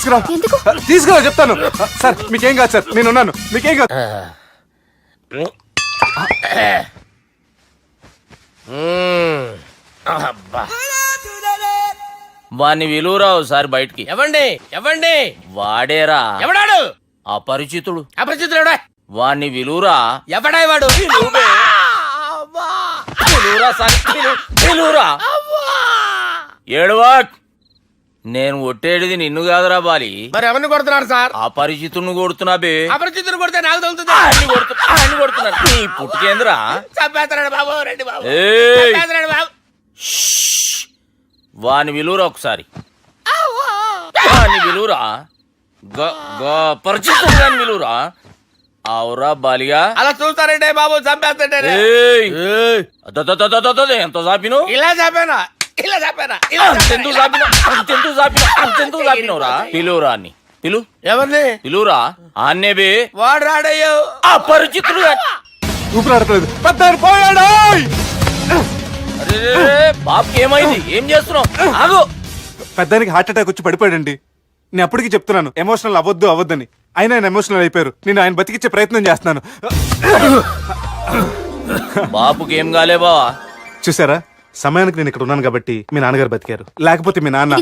తీసుకురా చెప్తాను. సార్ మీకేం కాదు సార్, నేను ఉన్నాను, మీకేం కాదు. వాణ్ణి విలువరావు సార్ బయటికి. ఎవండి ఎవండి? వాడేరా. ఎవడాడు? అపరిచితుడు. అపరిచితుడు వాణ్ణి విలువరా. ఎవడాయి వాడు? ఏడవా. నేను కొట్టేడిది నిన్ను కాదురా బాలి. మరి ఎవరిని కొడుతున్నారు సార్? అపరిచితుడిని కొడుతున్నా బే. అపరిచితుడు కొడితే నాకు తగులుతుంది. అన్ని కొడుతున్నారు. నీ పుట్టుకేంద్రా? చంపేస్తున్నాడు బాబు, రండి బాబు. ఏయ్! చంపేస్తున్నాడు బాబు. వాని విలువరా ఒకసారి. వాని విలువరా. పరిచితుడు గాని విలువరా. అవురా బాలిగా. అలా చూస్తారంటే బాబు, చంపేస్తాడే. ఎంత చాపిను? ఇలా చాపానా? ఇలా చాపానా? అంతెందుకు చాపినవురా? పిలువురా అని. పిలు. ఎవరిని పిలువురా. ఆన్నే బే. వాడు రాడయ్యో. అపరిచితుడు. ఊపిరాడట్లేదు, పెద్ద పోయాడు. బాబుకి ఏమైంది? ఏం చేస్తున్నావు? ఆగు. పెద్దానికి హార్ట్ అటాక్ వచ్చి పడిపోయాడండి. నేను అప్పటికి చెప్తున్నాను ఎమోషనల్ అవ్వద్దని. అయినా ఆయన ఎమోషనల్ అయిపోయారు. నేను ఆయన బతికిచ్చే ప్రయత్నం చేస్తున్నాను. బాబుకి ఏం కాలే బావా? చూసారా, సమయానికి నేను ఇక్కడ ఉన్నాను కాబట్టి మీ నాన్నగారు బతికారు. లేకపోతే మీ నాన్న.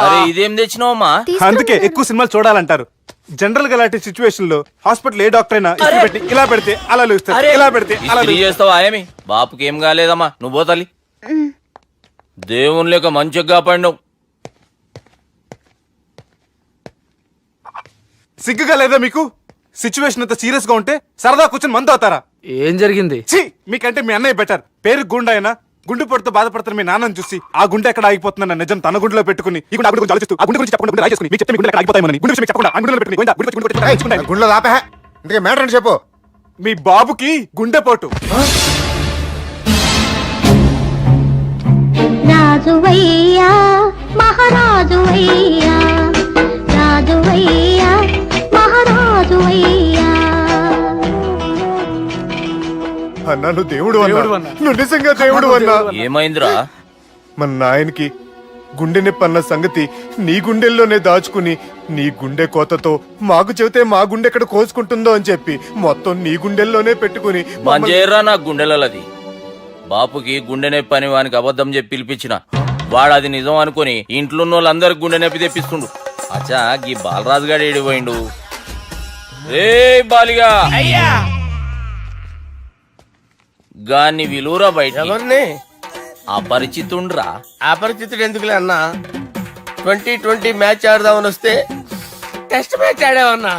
అరే ఇదేం తెచ్చినావమ్మా? అందుకే ఎక్కువ సినిమాలు చూడాలంటారు. జనరల్ గా అలాంటి సిచ్యువేషన్ లో హాస్పిటల్ ఏ డాక్టర్ అయినా ఇస్త్రీ పెట్టి ఇలా పెడితే అలా లూస్తారు, ఇలా పెడితే అలా చేస్తావా? ఏమి బాపుకి ఏం కాలేదమ్మా, నువ్వు పోతల్లి. దేవుని లేక మంచిగా పడినావు. సిగ్గుగా లేదా మీకు? సిచ్యువేషన్ అంత సీరియస్ గా ఉంటే సరదా కూర్చొని మందు అవుతారా? ఏం జరిగింది? మీకంటే మీ అన్నయ్య బెటర్. పేరు గుండె అయినా గుండె పొడితో బాధపడుతున్న మీ నాన్నని చూసి ఆ గుండె ఎక్కడ ఆగిపోతుందన్న నిజం తన గుండెలో పెట్టుకుని ఈ గుండె గురించి ఆలోచిస్తూ ఆ గుండె గురించి చెప్పకుండా రాయి చేసుకుని మీకు చెప్తే మీ గుండె ఎక్కడ ఆగిపోతాయని గుండె విషయం చెప్పకుండా ఆ గుండెలో పెట్టుకుని గుండెలో ఆపే. ఇందుకే మ్యాటర్ అని చెప్పు. మీ బాబుకి గుండెపోటు. రాజువయ్యా మహారాజువయ్యా, రాజువయ్యా మహారాజువయ్యా. అన్నా నువ్వు దేవుడు అన్నా, నువ్వు నిజంగా దేవుడు అన్నా. ఏమైందిరా? మన నాయనకి గుండె నొప్పి అన్న సంగతి నీ గుండెల్లోనే దాచుకుని నీ గుండె కోతతో మాకు చెబితే మా గుండె ఎక్కడ కోసుకుంటుందో అని చెప్పి మొత్తం నీ గుండెల్లోనే పెట్టుకుని మంజేరా నా గుండెలది. బాపుకి గుండె నొప్పి అని వానికి అబద్ధం చెప్పి పిలిపించిన వాడు అది నిజం అనుకుని ఇంట్లో ఉన్న వాళ్ళందరికి గుండె నొప్పి తెప్పిస్తుండు. అచ్చా గీ బాలరాజు గారు ఏడిపోయిండు. రే బాలిగా, అయ్యా గాన్ని విలువరా బయట. ఎవరిని? అపరిచితుండ్రా. అపరిచితుడు ఎందుకులే అన్నా? 2020 మ్యాచ్ ఆడదామని వస్తే టెస్ట్ మ్యాచ్ ఆడావన్నా.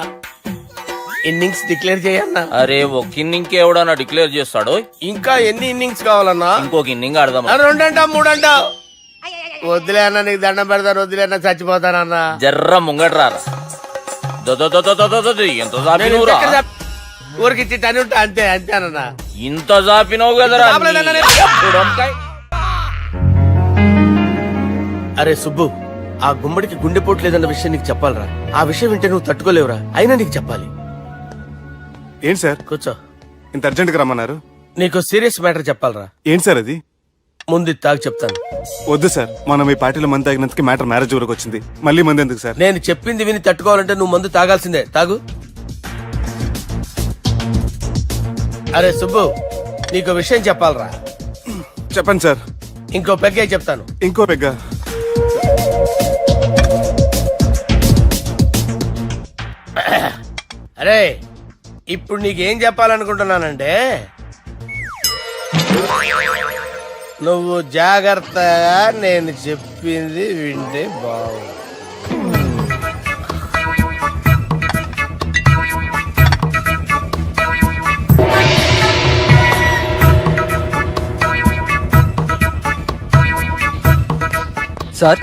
ఇన్నింగ్స్ డిక్లేర్ చేయన్నా. అరే ఒక ఇన్నింగ్ ఎవడన్నా డిక్లేర్ చేస్తాడు? ఇంకా ఎన్ని ఇన్నింగ్స్ కావాలన్నా? ఇంకొక ఇన్నింగ్ ఆడదాం. 2 అంటావు 3 అంటావు. వద్దులే అన్న, నీకు దండం పెడతాను, వద్దులే అన్న, చచ్చిపోతానన్న. జర్ర ముంగట్రా ఎంత జాపినవురా? ఊరికి తని ఉంటా, అంతే అంతేనన్నా. ఇంత జాపినవు కదరా. అరే సుబ్బు, ఆ గుమ్మడికి గుండెపోటు లేదన్న విషయం నీకు చెప్పాలరా. ఆ విషయం వింటే నువ్వు తట్టుకోలేవురా, అయినా నీకు చెప్పాలి. ఏంటి సార్? కూర్చో. ఇంత అర్జెంట్ గా రమ్మన్నారు? నీకు సీరియస్ మ్యాటర్ చెప్పాలరా. ఏంటి సార్ అది? ముందు ఇది తాగు చెప్తాను. వద్దు సార్, మనం ఈ పార్టీలో మంది తాగినందుకు మ్యాటర్ మ్యారేజ్ వరకు వచ్చింది. మళ్ళీ మంది ఎందుకు సార్? నేను చెప్పింది విని తట్టుకోవాలంటే నువ్వు మందు తాగాల్సిందే. తాగు. అరే సుబ్బు, నీకు విషయం చెప్పాలరా. చెప్పండి సార్. ఇంకో పెగ్గే చెప్తాను. ఇంకో పెగ్గ? అరే ఇప్పుడు నీకేం చెప్పాలనుకుంటున్నానంటే, నువ్వు జాగ్రత్తగా నేను చెప్పింది వింటే బాగుంది. Sir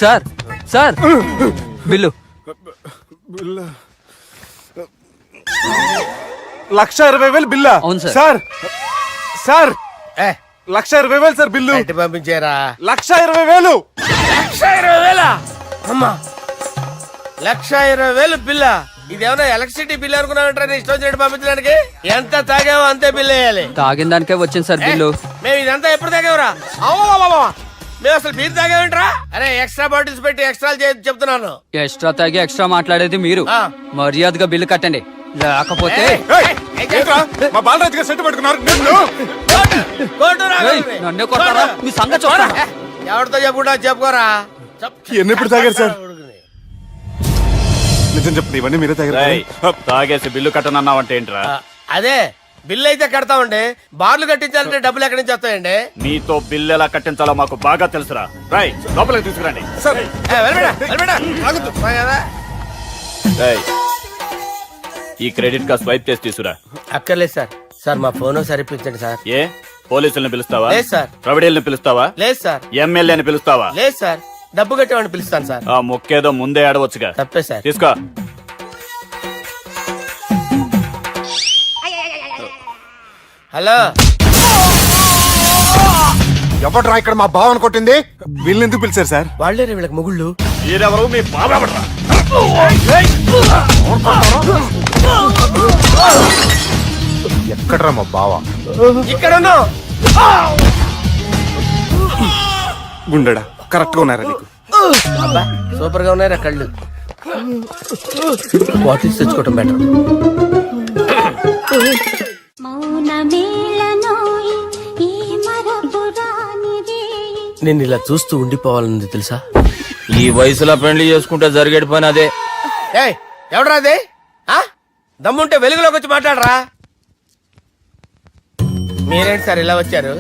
sir sir bill. 1,20,000 బిల్లా? అవును sir. Sir sir 1,20,000 sir bill. పంపించారా? 1,20,000. 1,20,000? అమ్మా, 1,20,000 బిల్లా? ఇదేమన్నా ఎలక్ట్రిసిటీ బిల్ అనుకున్నామంటారా? నీ ఇష్టం వచ్చినట్టు పంపించడానికి. ఎంత తాగావో అంతే బిల్ వేయాలి. తాగిన దానికే వచ్చింది సార్ బిల్లు. మేము ఇదంతా ఎప్పుడు తాగేవరా? మేము అసలు బీర్ తాగేమంటారా? అరే ఎక్స్ట్రా బాటిల్స్ పెట్టి ఎక్స్ట్రా చెప్తున్నాను. ఎక్స్ట్రా తాగి ఎక్స్ట్రా మాట్లాడేది మీరు. మర్యాదగా బిల్లు కట్టండి, లేకపోతే మా బాలరాజు గారు సెట్ పట్టుకున్నారు. నన్నే కొడతారా? మీ సంగతి చూస్తాను. ఎవరితో చెప్పుకుంటా చెప్పుకోరా. ఎన్నెప్పుడు తాగారు సార్? నిజం చెప్పండి, ఇవన్నీ మీరే తాగారు? తాగేసి బిల్లు కట్టనన్నావంటే ఏంట్రా? అదే బిల్లు అయితే కడతామండి, బార్లు కట్టించాలంటే డబ్బులు ఎక్కడి నుంచి వస్తాయండి? నీతో బిల్లు ఎలా కట్టించాలో మాకు బాగా తెలుసురా. రై లోపలికి తీసుకురండి. ఈ క్రెడిట్ కార్డ్ స్వైప్ చేసి తీసుకురా. అక్కర్లేదు సార్. సార్ మా ఫోన్ సరిపించండి సార్. ఏ పోలీసుల్ని పిలుస్తావా? లేదు సార్. ప్రొవిడీల్ని పిలుస్తావా? లేదు సార్. ఎమ్మెల్యేని పిలుస్తావా? లేదు సార్. డబ్బు కట్టేవాడిని పిలుస్తాను సార్. ఆ మొక్కేదో ముందే ఆడవచ్చుగా. తప్పే సార్. తీసుకో. హలో, ఎవడ్రా ఇక్కడ మా బావని కొట్టింది? వీళ్ళని ఎందుకు పిలిచారు సార్? వాళ్ళే వీళ్ళకి మొగుళ్ళు. మీరెవరు? మీ బాబా. ఎక్కడ్రా మా బావ? ఇక్కడ ఉన్నావు. గుండెడా కరెక్ట్ గా ఉన్నారా నీకు? అబ్బా సూపర్ గా ఉన్నారా కళ్ళు. బాటిల్స్ తెచ్చుకోవటం బెటర్. నేను ఇలా చూస్తూ ఉండిపోవాలన్నది తెలుసా? ఈ వయసులో పెళ్లి చేసుకుంటే జరిగేటి పని అదే. ఎవడరా అదే? దమ్ముంటే వెలుగులోకి వచ్చి మాట్లాడరా. మీరేంటి సార్ ఇలా వచ్చారు?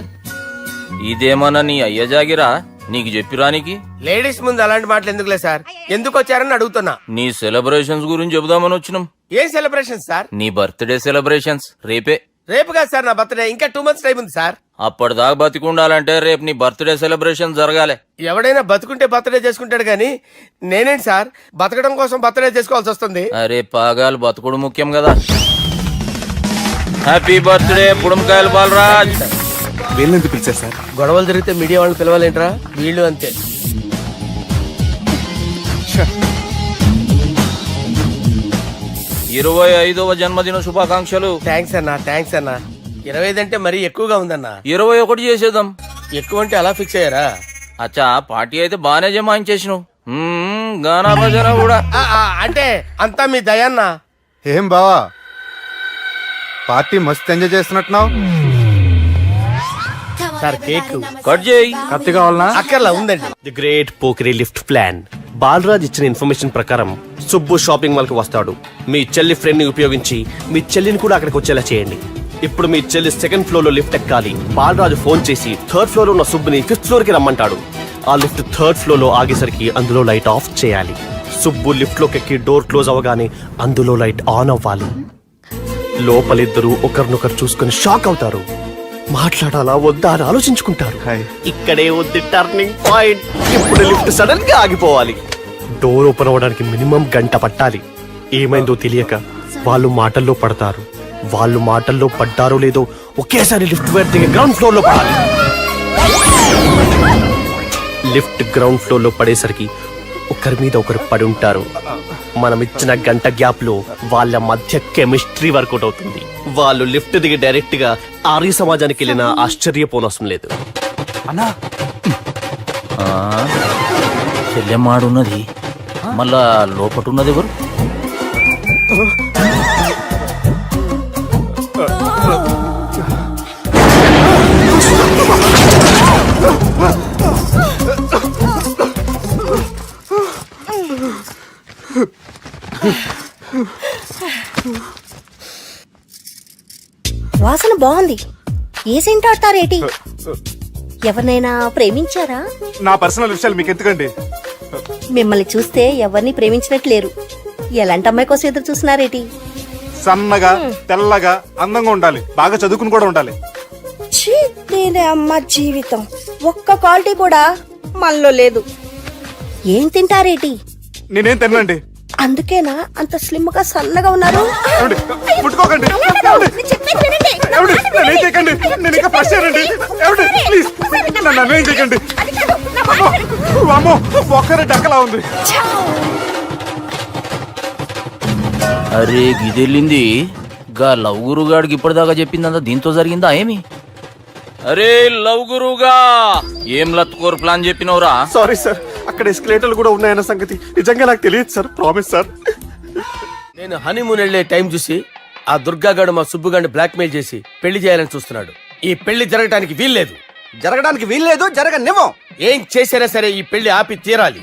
ఇదేమన్నా నీ అయ్య జాగిరా నీకు చెప్పిరానికి? లేడీస్ ముందు అలాంటి మాటలు ఎందుకులే సార్. ఎందుకు వచ్చారని అడుగుతున్నా. నీ సెలబ్రేషన్స్ గురించి చెబుదామని వచ్చినాం. ఏం సెలబ్రేషన్ సార్? నీ బర్త్డే సెలబ్రేషన్స్ రేపే. రేపు కాదు సార్ నా బర్త్డే, ఇంకా 2 months టైం ఉంది సార్. అప్పటిదాకా బతికుండాలంటే రేపు నీ బర్త్డే సెలబ్రేషన్ జరగాలి. ఎవడైనా బతుకుంటే బర్త్డే చేసుకుంటాడు గానీ నేనేంటి సార్ బతకడం కోసం బర్త్డే చేసుకోవాల్సి వస్తుంది? అరే పాగాలు బతుకుడు ముఖ్యం కదా. హ్యాపీ బర్త్డే పుడుమకాయలు బాలరాజ్. వీళ్ళని ఎందుకు పిలిచారు సార్? గొడవలు జరిగితే మీడియా వాళ్ళని పిలవాలేంట్రా? వీళ్ళు అంతే. 25వ జన్మదిన శుభాకాంక్షలు. థ్యాంక్స్ అన్నా, థ్యాంక్స్ అన్నా. 25 అంటే మరీ ఎక్కువగా ఉందన్నా. 21 చేసేద్దాం. ఎక్కువ అంటే అలా ఫిక్స్ అయ్యారా? అచ్చా పార్టీ అయితే బానే జమాయించేసినావు. గానా భజన కూడా. అంటే అంతా మీ దయన్నా. ఏం బావా, పార్టీ మస్తు ఎంజాయ్ చేస్తున్నట్టున్నావు. సార్ కేక్ కట్ చేయి. కత్తి కావాలనా? అక్కర్లా ఉందండి. ది గ్రేట్ పోకరీ లిఫ్ట్ ప్లాన్. బాలరాజ్ ఇచ్చిన ఇన్ఫర్మేషన్ ప్రకారం సుబ్బు షాపింగ్ మాల్ కి వస్తాడు. మీ చెల్లి ఫ్రెండ్ ని ఉపయోగించి మీ చెల్లిని కూడా అక్కడికి వచ్చేలా చేయండి. ఇప్పుడు మీ చెల్లి 2nd floor లో లిఫ్ట్ ఎక్కాలి. బాలరాజు ఫోన్ చేసి 3rd floor లో ఉన్న సుబ్బుని 5th floor కి రమ్మంటాడు. ఆ లిఫ్ట్ 3rd floor లో ఆగేసరికి అందులో లైట్ ఆఫ్ చేయాలి. సుబ్బు లిఫ్ట్ లోకి ఎక్కి డోర్ క్లోజ్ అవగానే అందులో లైట్ ఆన్ అవ్వాలి. లోపలిద్దరూ ఒకరినొకరు చూసుకుని షాక్ అవుతారు. మాట్లాడాలా వద్దా అని ఆలోచించుకుంటారు. ఇక్కడే ఉంది టర్నింగ్ పాయింట్. ఇప్పుడు లిఫ్ట్ సడన్ గా ఆగిపోవాలి. డోర్ ఓపెన్ అవ్వడానికి మినిమం గంట పట్టాలి. ఏమైందో తెలియక వాళ్ళు మాటల్లో పడతారు. వాళ్ళు మాటల్లో పడ్డారో లేదో ఒకేసారి లిఫ్ట్ దిగి గ్రౌండ్ ఫ్లోర్ లో పడాలి. లిఫ్ట్ గ్రౌండ్ ఫ్లోర్ లో పడేసరికి ఒకరి మీద ఒకరు పడి ఉంటారు. మనం ఇచ్చిన గంట గ్యాప్ లో వాళ్ళ మధ్య కెమిస్ట్రీ వర్కౌట్ అవుతుంది. వాళ్ళు లిఫ్ట్ దిగి డైరెక్ట్ గా ఆర్య సమాజానికి వెళ్ళినా ఆశ్చర్యపోనవసరం లేదు. అన్నా చెల్లెమ్మాడున్నది, మళ్ళా లోపటున్నది ఎవరు? వాసన బాగుంది. ఏ సెంట్ ఆడతారేటి? ఎవరినైనా ప్రేమించారా? నా పర్సనల్ విషయాలు మీకు ఎందుకండి? మిమ్మల్ని చూస్తే ఎవరిని ప్రేమించినట్లేరు. ఎలాంటి అమ్మాయి కోసం ఎదురు చూస్తున్నారేటి? సన్నగా తెల్లగా అందంగా ఉండాలి, బాగా చదువుకుని కూడా ఉండాలి. ఛీ, నేనే అమ్మ జీవితం ఒక్క క్వాలిటీ కూడా మనలో లేదు. ఏం తింటారేటి? నేనేం తినండి. అందుకేనా అంత స్లిమ్ గా సన్నగా ఉన్నారు? ముట్టుకోకండి, నేనేం చేయకండి. నేను ఇంకా ఫ్రెష్ అయ్యానండి. ప్లీజ్ నన్ను ఏం చేయకండి. ఒక్కరే డక్కలా ఉంది. అరే గిదెళ్ళింది గా లవ్ గురుగాడికి ఇప్పటిదాకా చెప్పిందంతా దీంతో జరిగిందా ఏమి? అరే లవ్ గురుగా ఏం లత్కోర్ ప్లాన్ చెప్పినవురా? సారీ సార్, అక్కడ ఎస్కలేటర్లు కూడా ఉన్నాయన్న సంగతి నిజంగా నాకు తెలియదు సార్. Promise sir. నేను హనీమూన్ వెళ్లే టైం చూసి ఆ దుర్గాగాడు మా సుబ్బుగాడిని బ్లాక్ మెయిల్ చేసి పెళ్లి చేయాలని చూస్తున్నాడు. ఈ పెళ్లి జరగడానికి వీల్లేదు. జరగనివ్వం. ఏం చేసినా సరే ఈ పెళ్లి ఆపి తీరాలి.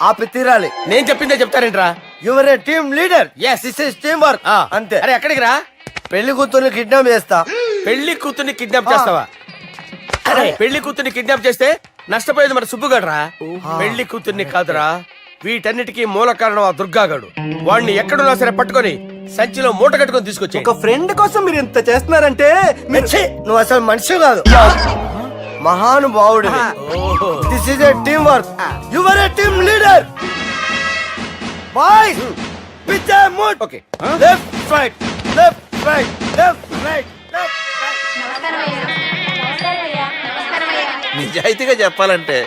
ఆపి తీరాలి. నేను చెప్పిందే చెప్తారేంట్రా? Your a team leader. This is team work. అంతే. అరే ఎక్కడికి రా? పెళ్లి కూతుర్ని కిడ్నాప్ చేస్తా. పెళ్లి కూతుర్ని కిడ్నాప్ చేస్తావా? అరే పెళ్లి కూతుర్ని కిడ్నాప్ చేస్తే నష్టపోయేది మన సుబ్బుగాడురా. పెళ్లి కూతుర్ని కాదురా, వీటన్నిటికీ మూల కారణం ఆ దుర్గాగాడు. వాడిని ఎక్కడున్నా సరే పట్టుకొని సంచిలో మూట కట్టుకొని తీసుకొచ్చి. ఒక ఫ్రెండ్ కోసం మీరు ఇంత చేస్తున్నారంటే నువ్వు అసలు మనిషి కాదు, మహానుభావుడు. This is a team work. Your a team leader. Boys pitch A mood. Okay, left right left right left right left right. నిజాయితీగా చెప్పాలంటే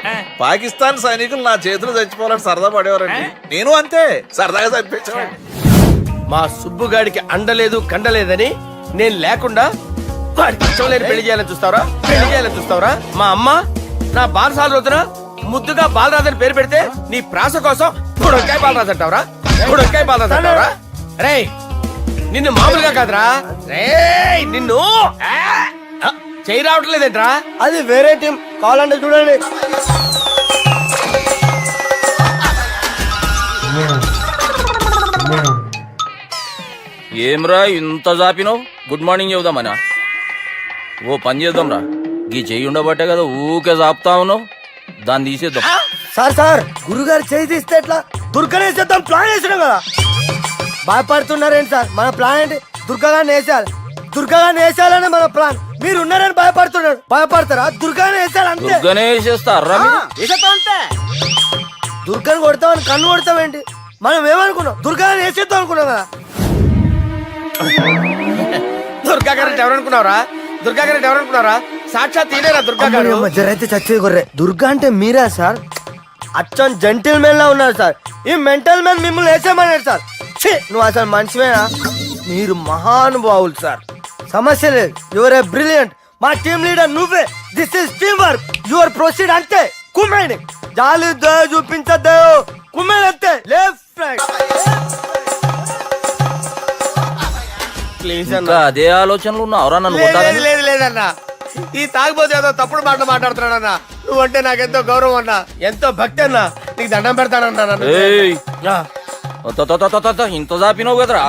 పాకిస్తాన్ సైనికులు నా చేతులు చచ్చిపోవాలని సరదా పడేవారండి. నేను అంతే సరదాగా చంపించేవాడిని. మా సుబ్బుగాడికి అండలేదు కండలేదని నేను లేకుండా వాడికి ఇష్టం లేని పెళ్లి చేయాలని చూస్తావరా? పెళ్లి చేయాలని చూస్తావరా? మా అమ్మ నా బాలసాల రోజున ముద్దుగా బాలరాజు అని పేరు పెడితే నీ ప్రాస కోసం గుడొక్కాయ బాలరాజు అంటావరా? గుడొక్కాయ బాలరాజు అంటావరా? రే నిన్ను మామూలుగా కాదురా, రే నిన్ను చేయి రావట్లేదేంట్రా? అది వేరే టీం, కావాలంటే చూడండి. ఏమ్రా ఇంత జాపినావు? Good morning చెబుదామనా? ఓ పని చేద్దాం రా, గీ చెయ్యి ఉండబట్టే కదా ఊకే జాపుతా ఉన్నావు. దాన్ని తీసేద్దాం. సార్ గురుగారు చేయి తీస్తే ఎట్లా? దుర్గనేసేద్దాం ప్లాన్ వేసినాం కదా. భయపడుతున్నారేంటి సార్? మన ప్లాన్ ఏంటి? దుర్గాగాన్ని వేసేయాలి. దుర్గాగాన్ని వేసేయాలని మన ప్లాన్. మీరు ఉన్నారని భయపడుతున్నాడు. భయపడతారా? దుర్గానే వేసేయాలి అంతే. దుర్గనే వేసేస్తారా? అంతే. దుర్గాని కొడతామని కన్ను కొడతామేంటి? మనం ఏమనుకున్నాం? దుర్గాని వేసేద్దాం అనుకున్నాం కదా. దుర్గా గారు ఎవరనుకున్నారా? దుర్గా గారు ఎవరనుకున్నారా? సాక్షాత్ తీరేరా దుర్గా గారు. జరైతే చచ్చేది గొర్రె. దుర్గా అంటే మీరా సార్? అచ్చం జెంటిల్ మెన్ లా ఉన్నారు సార్. ఈ మెంటల్ మెన్ మిమ్మల్ని వేసేమన్నాడు సార్. నువ్వు అసలు మనిషివేనా? మీరు మహానుభావులు సార్. సమస్య లేదు. Your a brilliant. మా టీమ్ లీడర్ నువ్వే. This is team work. Your proceed అంతే. కుమ్మేని జాలి చూపించద్దు. కుమ్మేని అంతే. Left right. ప్లీజ్ ఇంకా అదే ఆలోచనలు ఉన్నావురా నన్ను కొట్టాలని? లేదు లేదన్నా, ఈ తాగిపోతే ఏదో తప్పుడు మాటలు మాట్లాడుతున్నాడన్నా. నువ్వంటే నాకెంతో గౌరవం అన్నా, ఎంతో భక్తి అన్నా. నీకు దండం పెడతానన్నా. ఇంత జాపినావు కదరా?